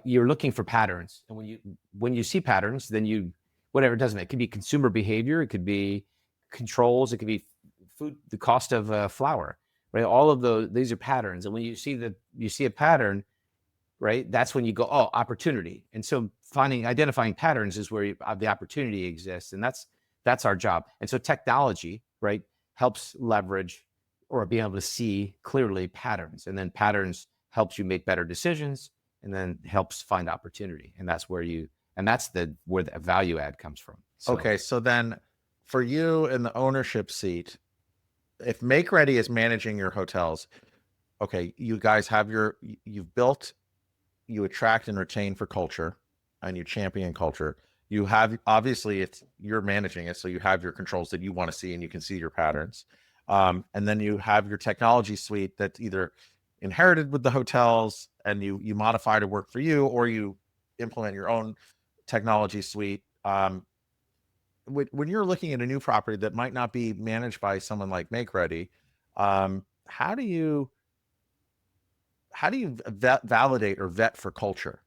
you're looking for patterns, and when you see patterns, then whatever it doesn't. It could be consumer behavior, it could be controls, it could be food, the cost of flour. Right, all of these are patterns, and when you see a pattern, right, that's when you go, oh, opportunity. And so identifying patterns is where the opportunity exists, and that's our job. And so technology, right, helps leverage or be able to see clearly patterns, and then patterns helps you make better decisions, and then helps find opportunity, and that's where the value add comes from. So, Okay, so then for you in the ownership seat, if Make Ready is managing your hotels, okay, you guys have you attract and retain for culture, and you champion culture. You have, obviously, you're managing it, so you have your controls that you want to see, and you can see your patterns. And then you have your technology suite that's either inherited with the hotels and you modify to work for you, or you implement your own technology suite. When you're looking at a new property that might not be managed by someone like Make Ready, how do you validate or vet for culture?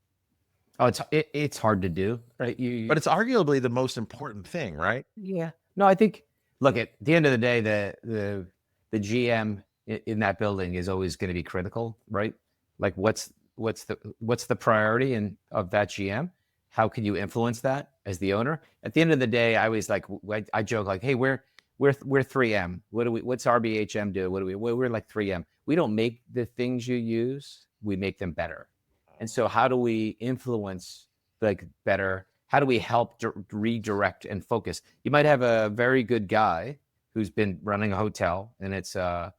oh, it's hard to do, right? But it's arguably the most important thing, right? Yeah. No, I think, look, at the end of the day, the GM in that building is always going to be critical, right? Like what's the priority of that GM? How can you influence that as the owner? At the end of the day, I always I joke like, hey, we're 3M. What's RBHM do? We're like 3M. We don't make the things you use, we make them better. And so how do we influence like better? How do we help redirect and focus? You might have a very good guy who's been running a hotel, and it's a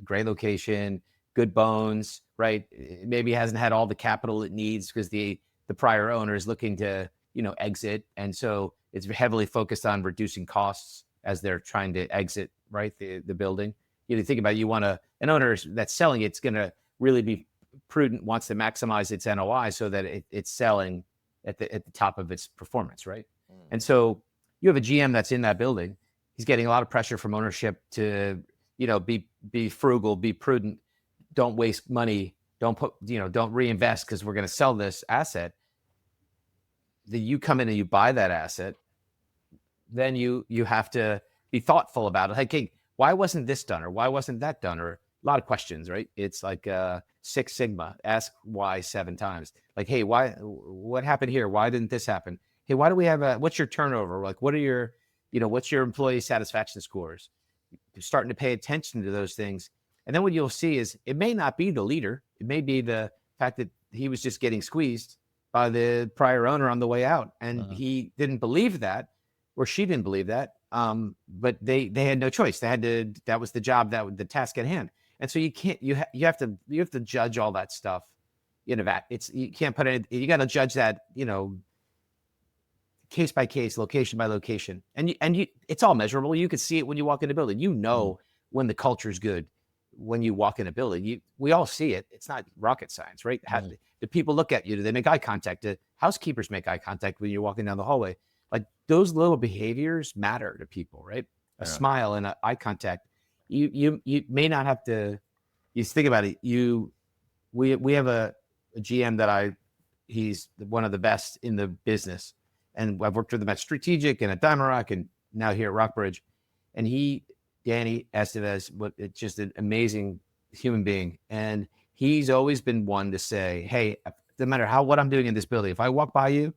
great location, good bones, right? Maybe hasn't had all the capital it needs because the prior owner is looking to exit, and so it's heavily focused on reducing costs as they're trying to exit, right, the building. Think about an owner that's selling it's going to really be prudent, wants to maximize its NOI so that it's selling at the top of its performance, right? And so you have a GM that's in that building. He's getting a lot of pressure from ownership to be frugal, be prudent, don't waste money, don't reinvest because we're going to sell this asset. Then you come in and you buy that asset, then you have to be thoughtful about it. Like, hey, why wasn't this done, or why wasn't that done, or a lot of questions, right? It's like Six Sigma, ask why 7 times. Like, hey, what happened here? Why didn't this happen? Hey, why do we have what's your turnover? Like, what are your, what's your employee satisfaction scores? You're starting to pay attention to those things. And then what you'll see is it may not be the leader. It may be the fact that he was just getting squeezed by the prior owner on the way out. And he didn't believe that, or she didn't believe that. But they had no choice. That was the job, the task at hand. And so you have to judge all that stuff in a vat. You can't put it, you got to judge that, case by case, location by location. And it's all measurable. You can see it when you walk in the building. When the culture is good, when you walk in a building, we all see it. It's not rocket science, right? Do people look at you? Do they make eye contact? Do housekeepers make eye contact when you're walking down the hallway? Like those little behaviors matter to people, right? A Yeah. smile and eye contact. You may not have to. You think about it. We have a GM that he's one of the best in the business, and I've worked with him at Strategic and at Diamond Rock and now here at Rockbridge, and Danny Estevez, it's just an amazing human being, and he's always been one to say, "Hey, no matter what I'm doing in this building, if I walk by you,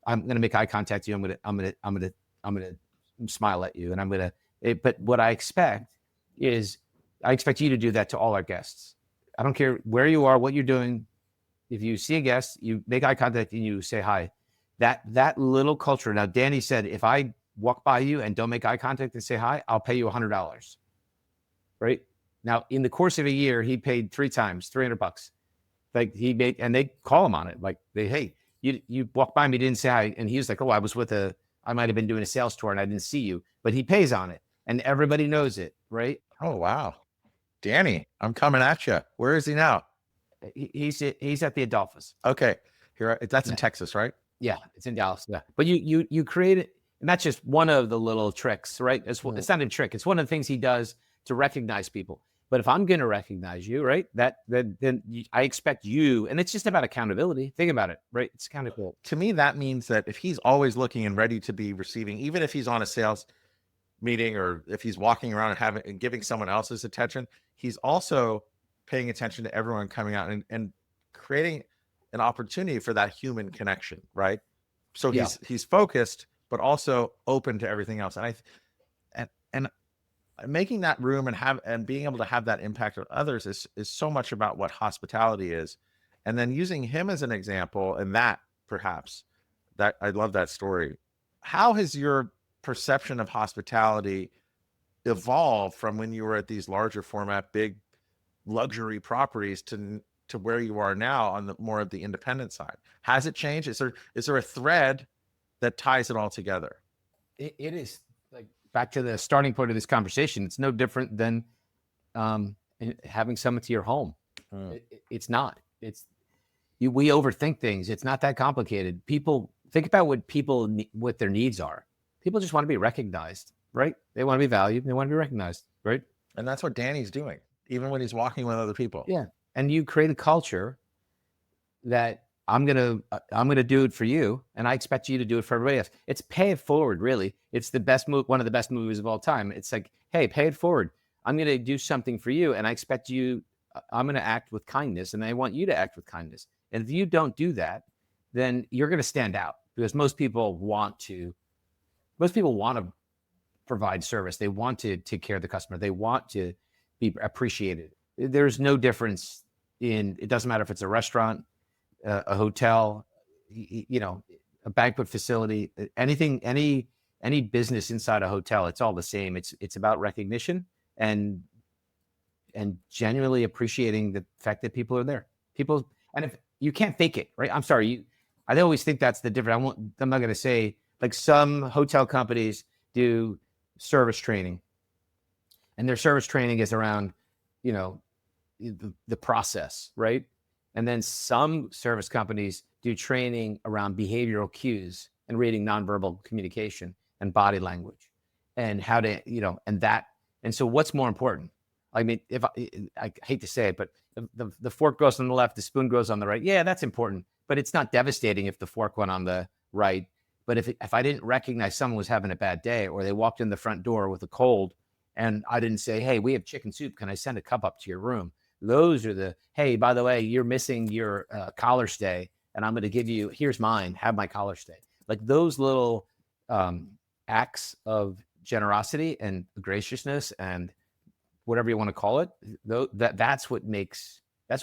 I'm going to make eye contact with you. I'm going to smile at you, and But what I expect is, I expect you to do that to all our guests. I don't care where you are, what you're doing. If you see a guest, you make eye contact and you say hi. That little culture. Now, Danny said, if I walk by you and don't make eye contact and say hi, I'll pay you $100. Right now, in the course of a year, he paid 3 times, $300. Like and they call him on it. Like hey, you walked by me, didn't say hi, and he was like, oh, I might have been doing a sales tour and I didn't see you, but he pays on it, and everybody knows it, right? Oh, wow. Danny, I'm coming at you. Where is he now? He's at the Adolphus. Okay, that's in Texas, right? Yeah, it's in Dallas. Yeah, but you create it, and that's just one of the little tricks, right? It's not a trick. It's one of the things he does to recognize people. But if I'm going to recognize you, right, then I expect you, and it's just about accountability. Think about it, right? It's accountability. To me, that means that if he's always looking and ready to be receiving, even if he's on a sales meeting or if he's walking around and giving someone else's attention, he's also paying attention to everyone coming out and creating an opportunity for that human connection, right? So he's focused, but also open to everything else. And making that room and being able to have that impact on others is so much about what hospitality is. And then using him as an example, and that perhaps that I love that story. How has your perception of hospitality evolved from when you were at these larger format, big luxury properties to where you are now on the more of the independent side? Has it changed? Is there a thread that ties it all together? It is, like, back to the starting point of this conversation. It's no different than having someone to your home. It's not. We overthink things. It's not that complicated. People think about what their needs are. People just want to be recognized, right? They want to be valued. They want to be recognized, right? And that's what Danny's doing, even when he's walking with other people. Yeah. And you create a culture that I'm gonna do it for you, and I expect you to do it for everybody else. It's pay it forward, really. It's the best one of the best movies of all time. It's like, hey, pay it forward. I'm gonna do something for you, and I expect you. I'm gonna act with kindness, and I want you to act with kindness. And if you don't do that, then you're gonna stand out, because most people want to provide service. They want to take care of the customer. They want to be appreciated. There's no difference it doesn't matter if it's a restaurant, a hotel, a banquet facility, anything, any business inside a hotel. It's all the same. It's about recognition and genuinely appreciating the fact that people are there. And if you can't fake it, right? I'm sorry. I always think that's the difference. I'm not going to say, like, some hotel companies do service training, and their service training is around, the process, right? And then some service companies do training around behavioral cues and reading nonverbal communication and body language, and how to, and so what's more important? I mean, I hate to say it, but the fork goes on the left, the spoon goes on the right. Yeah, that's important, but it's not devastating if the fork went on the right. But if I didn't recognize someone was having a bad day, or they walked in the front door with a cold, and I didn't say, hey, we have chicken soup, can I send a cup up to your room? Those are hey, by the way, you're missing your collar stay, and I'm going to give you, here's mine, have my collar stay. Like, those little acts of generosity and graciousness and whatever you want to call it, that's what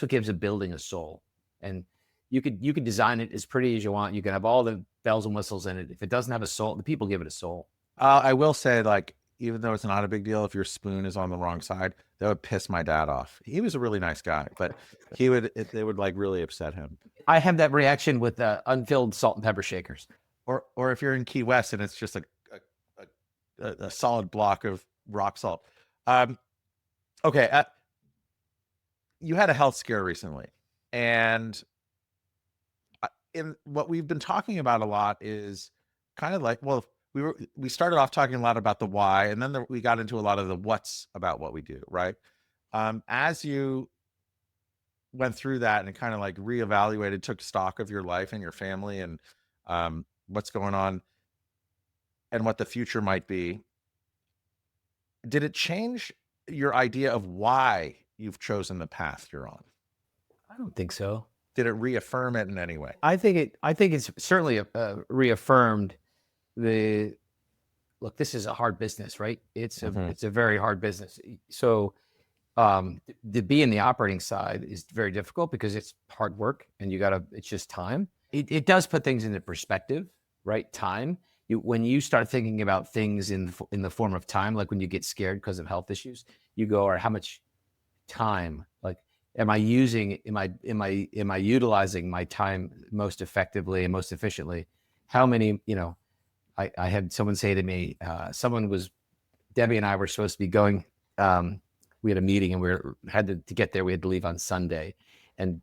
gives a building a soul. And you could design it as pretty as you want. You can have all the bells and whistles in it. If it doesn't have a soul, the people give it a soul. I will say, like, even though it's not a big deal, if your spoon is on the wrong side, that would piss my dad off. He was a really nice guy, but they would like really upset him. I have that reaction with unfilled salt and pepper shakers. Or if you're in Key West and it's just a solid block of rock salt. Okay. you had a health scare recently, and in what we've been talking about a lot is kind of like, well, we started off talking a lot about the why, and then we got into a lot of the what's about what we do, right? As you went through that and kind of like reevaluated, took stock of your life and your family and what's going on and what the future might be, did it change your idea of why you've chosen the path you're on? I don't think so. Did it reaffirm it in any way? I think it's certainly reaffirmed the look. This is a hard business, right? Mhm. It's a very hard business. So to be in the operating side is very difficult because it's hard work and it's just time. It does put things into perspective, right? Time. When you start thinking about things in the form of time, like when you get scared because of health issues, you go, or how much time, like, am I utilizing my time most effectively and most efficiently? How many, I had someone say to me, Debbie and I were supposed to be going, we had a meeting and had to get there. We had to leave on Sunday, and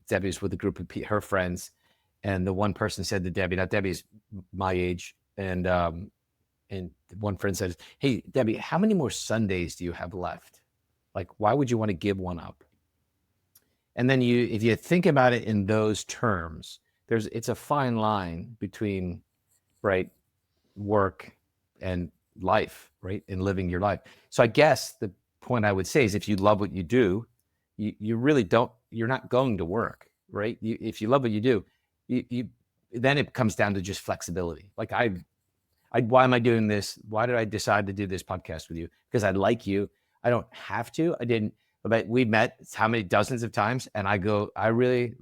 Debbie was with a group of her friends, and the one person said to Debbie, now Debbie's my age, and one friend says, "Hey, Debbie, how many more Sundays do you have left? Like, why would you want to give one up?" And then if you think about it in those terms, it's a fine line between, right, work and life, right, and living your life. So I guess the point I would say is, if you love what you do, you really don't. You're not going to work, right? If you love what you do, you then it comes down to just flexibility. Like why am I doing this? Why did I decide to do this podcast with you? Because I like you. I don't have to. I didn't. But we met how many dozens of times, and I really.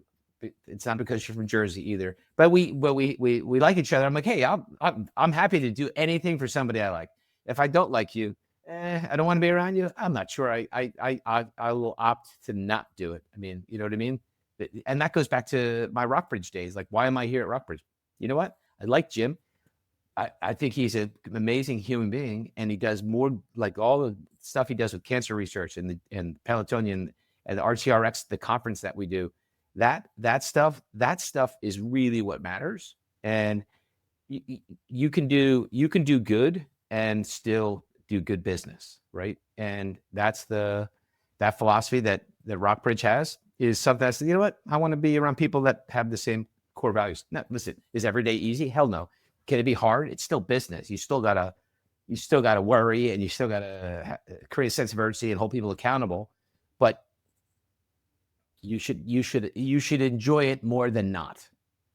It's not because you're from Jersey either, but we like each other. I'm like, hey, I'm happy to do anything for somebody I like. If I don't like you, I don't want to be around you. I'm not sure. I will opt to not do it. I mean, you know what I mean? And that goes back to my Rockbridge days. Like, why am I here at Rockbridge? You know what? I like Jim. I think he's an amazing human being, and he does more, like all the stuff he does with cancer research and Pelotonia and the RTRX, the conference that we do. That stuff is really what matters. And you can do good and still do good business, right? And that's that philosophy that Rockbridge has, is something that's, you know what, I want to be around people that have the same core values. Now, listen, is every day easy? Hell no. Can it be hard? It's still business. You still gotta worry, and you still gotta create a sense of urgency and hold people accountable. But you should enjoy it more than not,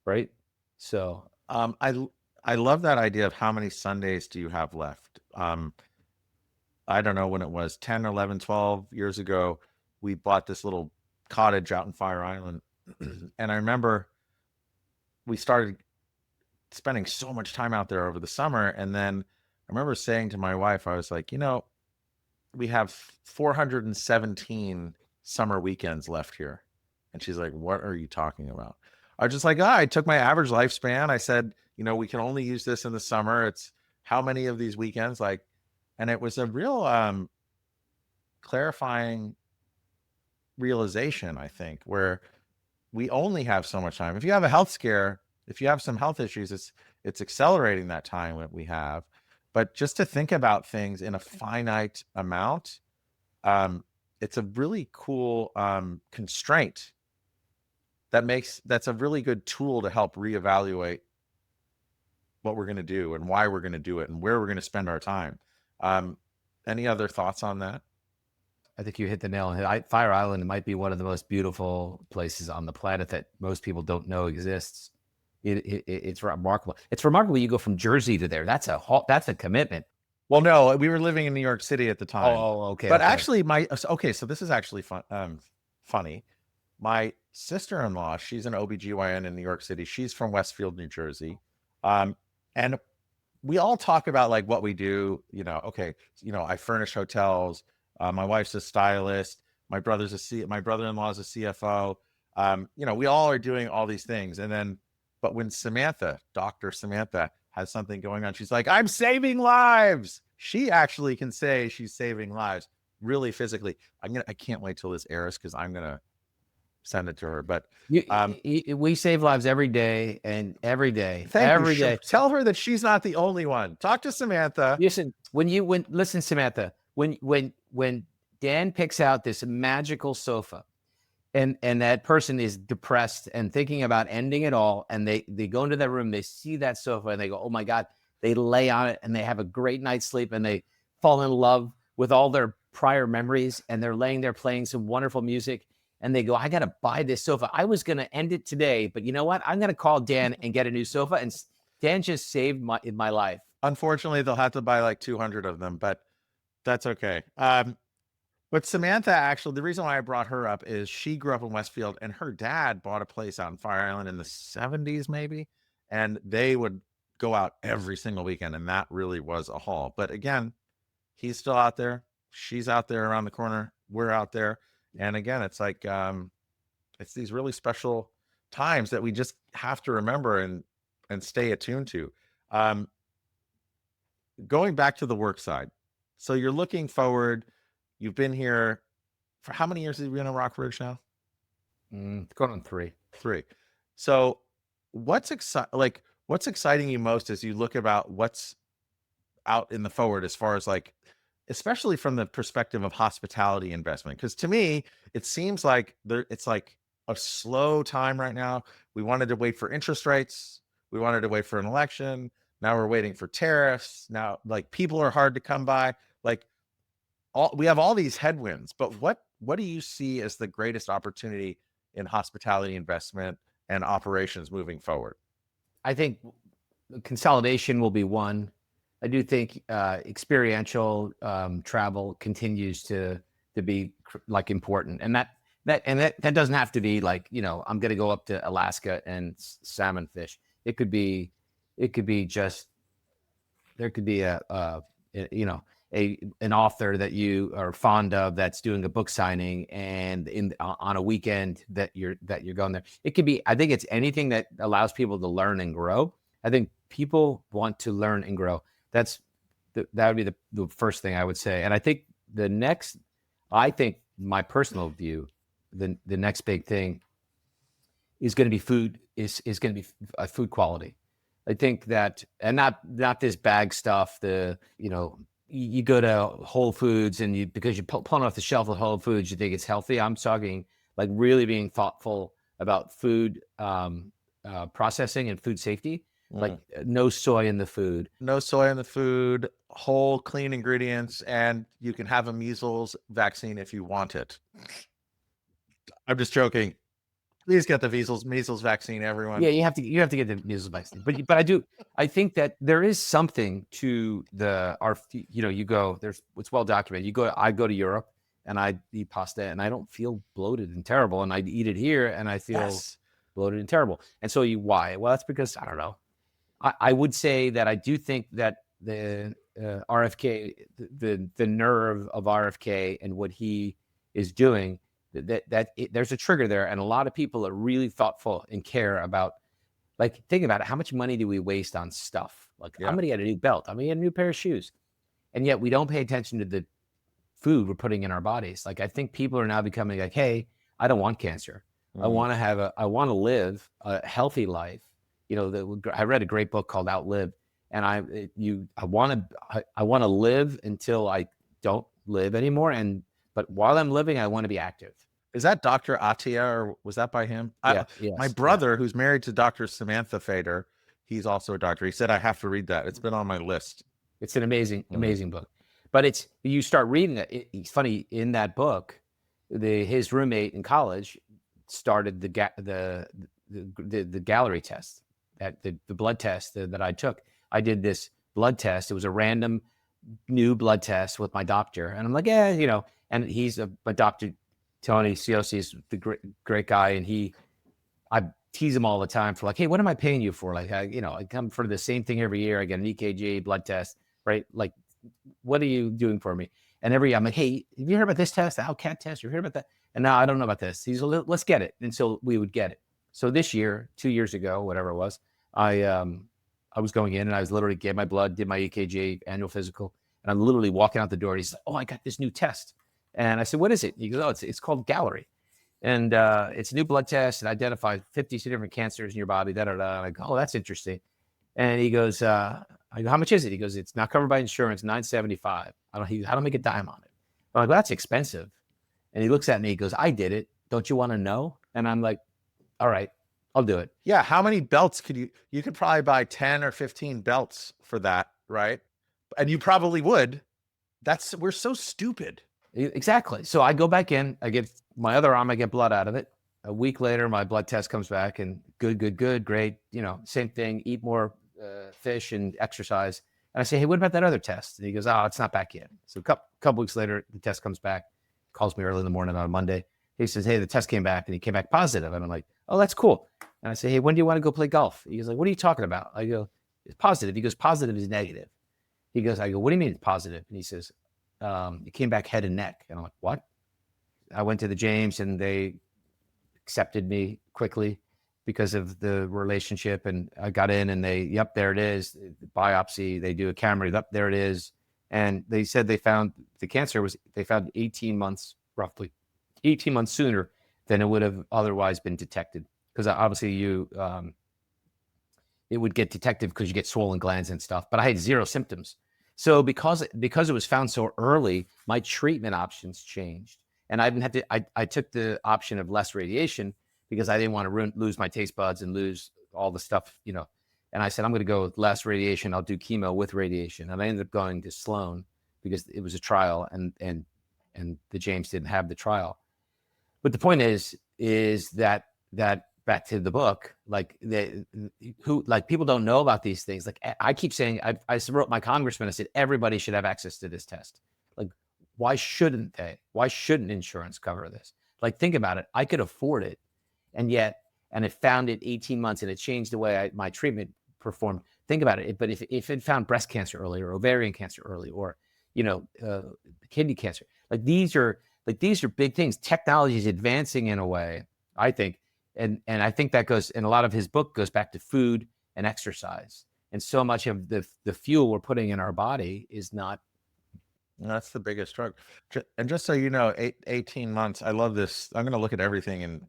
right? So I love that idea of how many Sundays do you have left. I don't know when it was, 10, 11, 12 years ago, we bought this little cottage out in Fire Island. And I remember we started spending so much time out there over the summer. And then I remember saying to my wife, I was like, we have 417 summer weekends left here. And she's like, what are you talking about? I was just like, I took my average lifespan. I said, we can only use this in the summer. It's how many of these weekends? Like, and it was a real clarifying realization, I think, where we only have so much time. If you have a health scare, if you have some health issues, it's accelerating that time that we have. But just to think about things in a finite amount, it's a really cool constraint that's a really good tool to help reevaluate what we're going to do and why we're going to do it and where we're going to spend our time. Any other thoughts on that? I think you hit the nail on the head. Fire Island might be one of the most beautiful places on the planet that most people don't know exists. It's remarkable. It's remarkable. You go from Jersey to there. That's a commitment. Well, no, we were living in New York City at the time. Oh, okay. But actually, so this is actually funny. My sister-in-law, she's an OBGYN in New York City. She's from Westfield, New Jersey. And we all talk about like what we do, I furnish hotels. My wife's a stylist. My brother-in-law is a CFO. We all are doing all these things. But when Dr. Samantha has something going on, she's like, I'm saving lives. She actually can say she's saving lives. really physically. I can't wait till this airs because I'm gonna send it to her. But We save lives every day, and every day, thank you. every day. Tell her that she's not the only one. Talk to Samantha. Listen, listen, Samantha, when Dan picks out this magical sofa, and that person is depressed and thinking about ending it all, and they go into that room, they see that sofa, and they go, oh my God, they lay on it, and they have a great night's sleep, and they fall in love with all their prior memories, and they're laying there playing some wonderful music, and they go, I got to buy this sofa. I was going to end it today, but you know what? I'm going to call Dan and get a new sofa, and Dan just saved my life. Unfortunately, they'll have to buy like 200 of them, but that's okay. But Samantha, actually, the reason why I brought her up is she grew up in Westfield, and her dad bought a place out in Fire Island in the 70s, maybe, and they would go out every single weekend, and that really was a haul. But again, he's still out there. She's out there around the corner. We're out there. And again, it's like it's these really special times that we just have to remember and stay attuned to. Going back to the work side. So you're looking forward. You've been here for how many years have you been in Rockbridge now? Going on 3. 3. So what's exciting you most as you look about what's out in the forward as far as like, especially from the perspective of hospitality investment? Because to me, it seems like it's like a slow time right now. We wanted to wait for interest rates. We wanted to wait for an election. Now we're waiting for tariffs. Now, like, people are hard to come by. Like, we have all these headwinds, but what do you see as the greatest opportunity in hospitality investment and operations moving forward? I think consolidation will be one. I do think experiential travel continues to be like important, and that doesn't have to be like, you know, I'm going to go up to Alaska and salmon fish. It could be just, there could be an author that you are fond of that's doing a book signing, and on a weekend that you're going there. It could be, I think it's anything that allows people to learn and grow. I think people want to learn and grow. That would be the first thing I would say. And I think my personal view, the next big thing is going to be food, is going to be food quality. I think that, and not this bag stuff, you go to Whole Foods and because you're pulling off the shelf of Whole Foods, you think it's healthy. I'm talking like really being thoughtful about food processing and food safety. Like no soy in the food. No soy in the food, whole clean ingredients, and you can have a measles vaccine if you want it. I'm just joking. Please get the measles vaccine, everyone. Yeah, you have to get the measles vaccine. But I think that there is something to it's well documented. I go to Europe and I eat pasta and I don't feel bloated and terrible, and I eat it here and I feel bloated and terrible. And so why? Well, that's because, I don't know. I would say that I do think that the RFK, the nerve of RFK and what he is doing, there's a trigger there, and a lot of people are really thoughtful and care about, like, think about it. How much money do we waste on stuff? Like, I'm going to get a new belt. I'm going to get a new pair of shoes. And yet we don't pay attention to the food we're putting in our bodies. Like, I think people are now becoming like, hey, I don't want cancer. I want to live a healthy life. You know, I read a great book called Outlive, and I want to live until I don't live anymore. But while I'm living, I want to be active. Is that Dr. Atia, or was that by him? Yeah. My brother, who's married to Dr. Samantha Fader, he's also a doctor. He said I have to read that. It's been on my list. It's an amazing book. But you start reading it. It's funny, in that book, his roommate in college started the gallery test, the blood test that I took. I did this blood test. It was a random new blood test with my doctor, and I'm like, and he's my doctor, Tony Ciosi, is the great guy, and I tease him all the time for like, hey, what am I paying you for? Like, I come for the same thing every year. I get an EKG blood test, right? Like, what are you doing for me? And I'm like, hey, have you heard about this test, the CAT test? You heard about that? And now I don't know about this. He's like, let's get it. And so we would get it. So this year, 2 years ago, whatever it was, I was going in and I was literally gave my blood, did my EKG, annual physical, and I'm literally walking out the door. And he's like, oh, I got this new test. And I said, what is it? He goes, oh, it's called Gallery. And it's a new blood test. It identifies 52 different cancers in your body. Da, da, da. And I go, oh, that's interesting. And he goes, I go, how much is it? He goes, it's not covered by insurance, $975. I don't make a dime on it. I'm like, well, that's expensive. And he looks at me, he goes, I did it. Don't you want to know? And I'm like, all right, I'll do it. Yeah. How many belts could you could probably buy 10 or 15 belts for that, right? And you probably would. We're so stupid. Exactly. So I go back in, I get my other arm, I get blood out of it. A week later, my blood test comes back and good, great. Same thing, eat more fish and exercise. And I say, hey, what about that other test? And he goes, oh, it's not back yet. So a couple weeks later, the test comes back, calls me early in the morning on a Monday. He says, hey, the test came back, and he came back positive. And I'm like, oh, that's cool. And I say, hey, when do you want to go play golf? He goes like, what are you talking about? I go, it's positive. He goes, positive is negative. I go, what do you mean it's positive? And he says, it came back head and neck. And I'm like, what? I went to the James, and they accepted me quickly because of the relationship. And I got in, and yep, there it is. The biopsy, they do a camera, yep, there it is. And they said they found the cancer they found 18 months, roughly 18 months sooner than it would have otherwise been detected. Because obviously it would get detected because you get swollen glands and stuff, but I had zero symptoms. So because it was found so early, my treatment options changed. And I took the option of less radiation because I didn't want to lose my taste buds and lose all the stuff, And I said, I'm going to go with less radiation. I'll do chemo with radiation. And I ended up going to Sloan because it was a trial, and the James didn't have the trial. But the point is that back to the book, people don't know about these things. Like I keep saying, I wrote my congressman, I said, everybody should have access to this test. Like, why shouldn't they? Why shouldn't insurance cover this? Like, think about it. I could afford it. And it found it 18 months, and it changed the way my treatment performed. Think about it. But if it found breast cancer early, or ovarian cancer early, or, kidney cancer, these are big things. Technology is advancing in a way, I think. And I think that goes, and a lot of his book goes back to food and exercise. And so much of the fuel we're putting in our body is not. That's the biggest struggle. And just so you know, 18 months, I love this. I'm going to look at everything in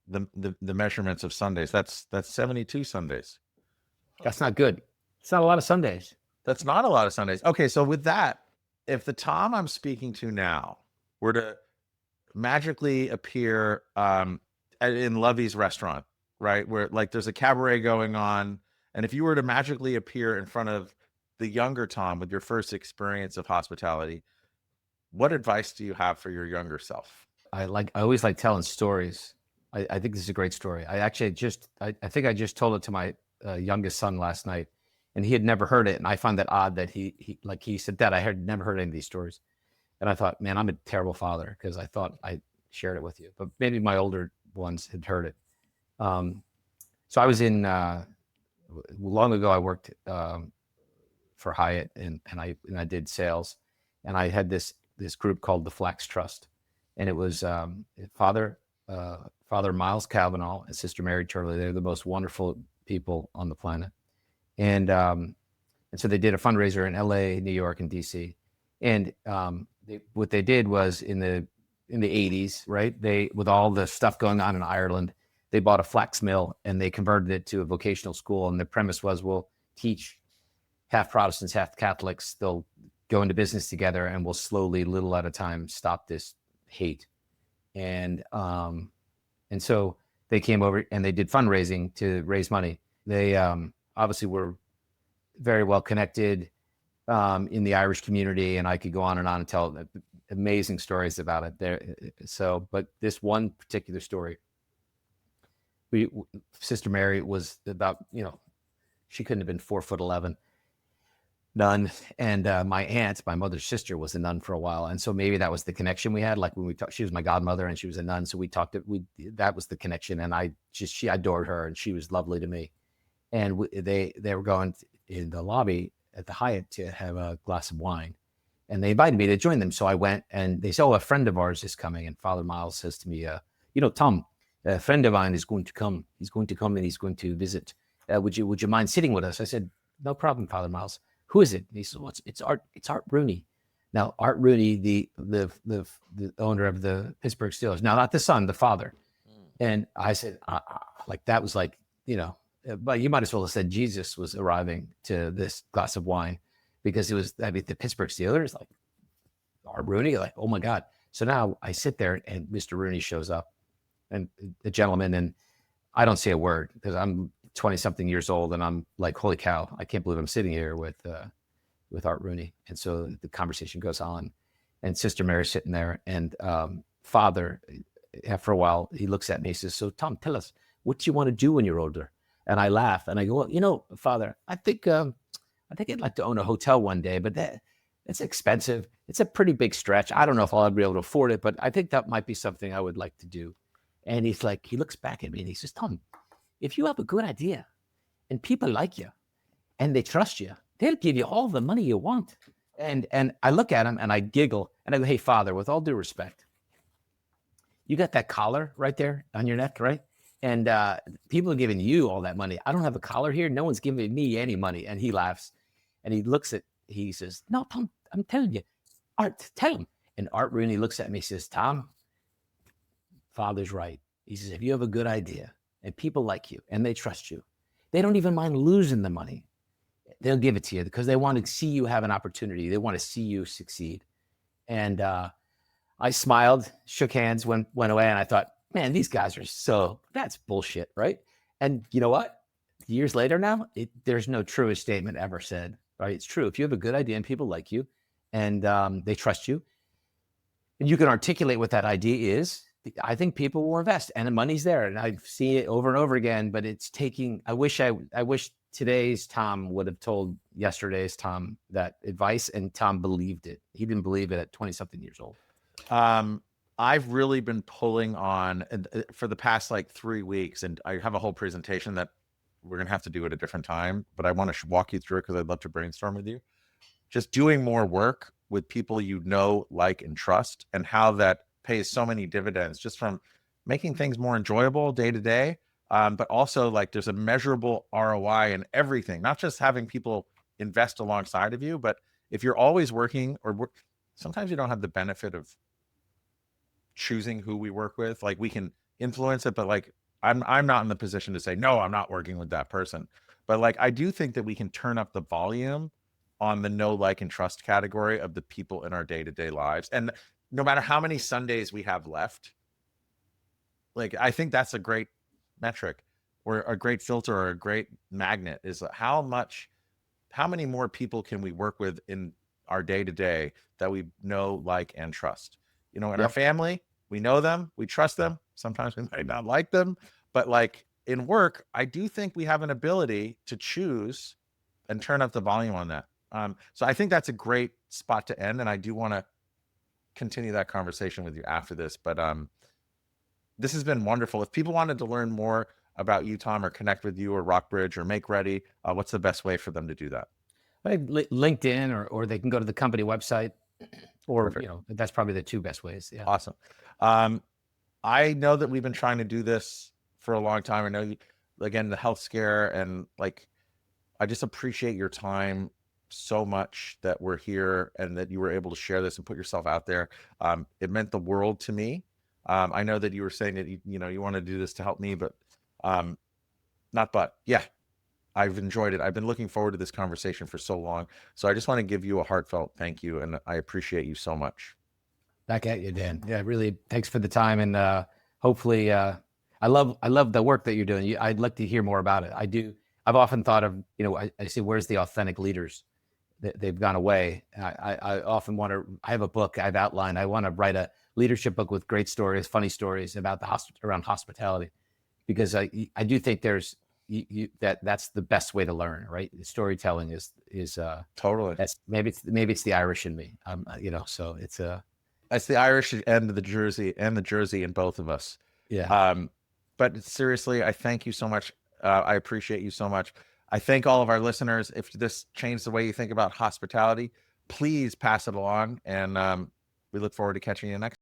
the measurements of Sundays. That's 72 Sundays. That's not good. It's not a lot of Sundays. That's not a lot of Sundays. Okay. So with that, if the Tom I'm speaking to now were to magically appear in Lovey's restaurant, right, where there's a cabaret going on, and if you were to magically appear in front of the younger Tom with your first experience of hospitality, what advice do you have for your younger self? I always like telling stories. I think this is a great story. I think I just told it to my youngest son last night, and he had never heard it. And I find that odd that he said, Dad, never heard any of these stories. And I thought, man, I'm a terrible father, because I thought I shared it with you, but maybe my older ones had heard it. So I was long ago, I worked for Hyatt, and I did sales, and I had this group called the Flax Trust, and it was Father Miles Cavanaugh and Sister Mary Turley. They're the most wonderful people on the planet, and so they did a fundraiser in LA, New York, and DC, and what they did was in the 80s, right? They, with all the stuff going on in Ireland, they bought a flax mill and they converted it to a vocational school. And the premise was, we'll teach half Protestants, half Catholics. They'll go into business together, and we'll slowly, little at a time, stop this hate. And so they came over and they did fundraising to raise money. They obviously were very well connected in the Irish community, and I could go on and tell amazing stories about it there. So, but this one particular story, Sister Mary was about, she couldn't have been 4'11", nun. And my aunt, my mother's sister, was a nun for a while. And so maybe that was the connection we had. Like when we talked, she was my godmother and she was a nun. So that was the connection. And I adored her, and she was lovely to me. And they were going in the lobby at the Hyatt to have a glass of wine, and they invited me to join them. So I went, and they said, oh, a friend of ours is coming. And Father Miles says to me, Tom, a friend of mine is going to come. He's going to come and he's going to visit. Would you mind sitting with us? I said, no problem, Father Miles. Who is it? And he said, well, it's Art Rooney. Now, Art Rooney, the owner of the Pittsburgh Steelers, now not the son, the father. And I said, like that was like, but you might as well have said Jesus was arriving to this glass of wine, because it was, I mean, the Pittsburgh Steelers, like Art Rooney, like, oh my God. So now I sit there and Mr. Rooney shows up, and the gentleman, and I don't say a word because I'm 20 something years old, and I'm like, holy cow, I can't believe I'm sitting here with Art Rooney. And so the conversation goes on, and Sister Mary's sitting there, and Father, after a while, he looks at me, he says, so Tom, tell us, what do you want to do when you're older? And I laugh and I go, well, Father, I think I'd like to own a hotel one day, but it's expensive. It's a pretty big stretch. I don't know if I'll ever be able to afford it, but I think that might be something I would like to do. And he's like, he looks back at me and he says, Tom, if you have a good idea and people like you and they trust you, they'll give you all the money you want. And I look at him and I giggle and I go, hey, Father, with all due respect, you got that collar right there on your neck, right? And people are giving you all that money. I don't have a collar here. No one's giving me any money. And he laughs and he says, no, Tom, I'm telling you, Art, tell him. And Art Rooney looks at me and says, Tom, Father's right. He says, if you have a good idea and people like you and they trust you, they don't even mind losing the money. They'll give it to you because they want to see you have an opportunity. They want to see you succeed. And I smiled, shook hands, went away. And I thought, man, these guys are that's bullshit, right? And you know what? Years later now, there's no truest statement ever said, right? It's true. If you have a good idea and people like you and they trust you, and you can articulate what that idea is, I think people will invest and the money's there. And I've seen it over and over again, but it's taking, I wish today's Tom would have told yesterday's Tom that advice, and Tom believed it. He didn't believe it at 20 something years old. I've really been pulling on for the past like 3 weeks, and I have a whole presentation that we're going to have to do at a different time, but I want to walk you through it because I'd love to brainstorm with you. Just doing more work with people like, and trust, and how that pays so many dividends just from making things more enjoyable day to day. But also like there's a measurable ROI in everything, not just having people invest alongside of you, but if you're always working sometimes you don't have the benefit of choosing who we work with. Like we can influence it, but like I'm not in the position to say, no, I'm not working with that person. But like, I do think that we can turn up the volume on the know, like, and trust category of the people in our day-to-day lives. And no matter how many Sundays we have left, like, I think that's a great metric or a great filter or a great magnet is how many more people can we work with in our day-to-day that we know, like, and trust. In our family, we know them, we trust them. Sometimes we might not like them, but like in work, I do think we have an ability to choose and turn up the volume on that. So I think that's a great spot to end. And I do want to continue that conversation with you after this, but this has been wonderful. If people wanted to learn more about you, Tom, or connect with you or Rockbridge or Make Ready, what's the best way for them to do that? LinkedIn, or they can go to the company website, or, Perfect. that's probably the two best ways. Yeah. Awesome. I know that we've been trying to do this for a long time. I know again, the health scare, and like, I just appreciate your time so much that we're here and that you were able to share this and put yourself out there. It meant the world to me. I know that you were saying that, you want to do this to help me, but yeah, I've enjoyed it. I've been looking forward to this conversation for so long. So I just want to give you a heartfelt thank you. And I appreciate you so much. Back at you, Dan. Yeah, really. Thanks for the time. And hopefully, I love the work that you're doing. I'd like to hear more about it. I do. I've often thought of, I say, where's the authentic leaders? They've gone away. I often I have a book I've outlined. I want to write a leadership book with great stories, funny stories about around hospitality, because I do think there's, that's the best way to learn, right? Storytelling is totally. Maybe it's the Irish in me, so it's that's the Irish and the Jersey in both of us. Yeah. But seriously, I thank you so much. I appreciate you so much. I thank all of our listeners. If this changed the way you think about hospitality, please pass it along. And we look forward to catching you next.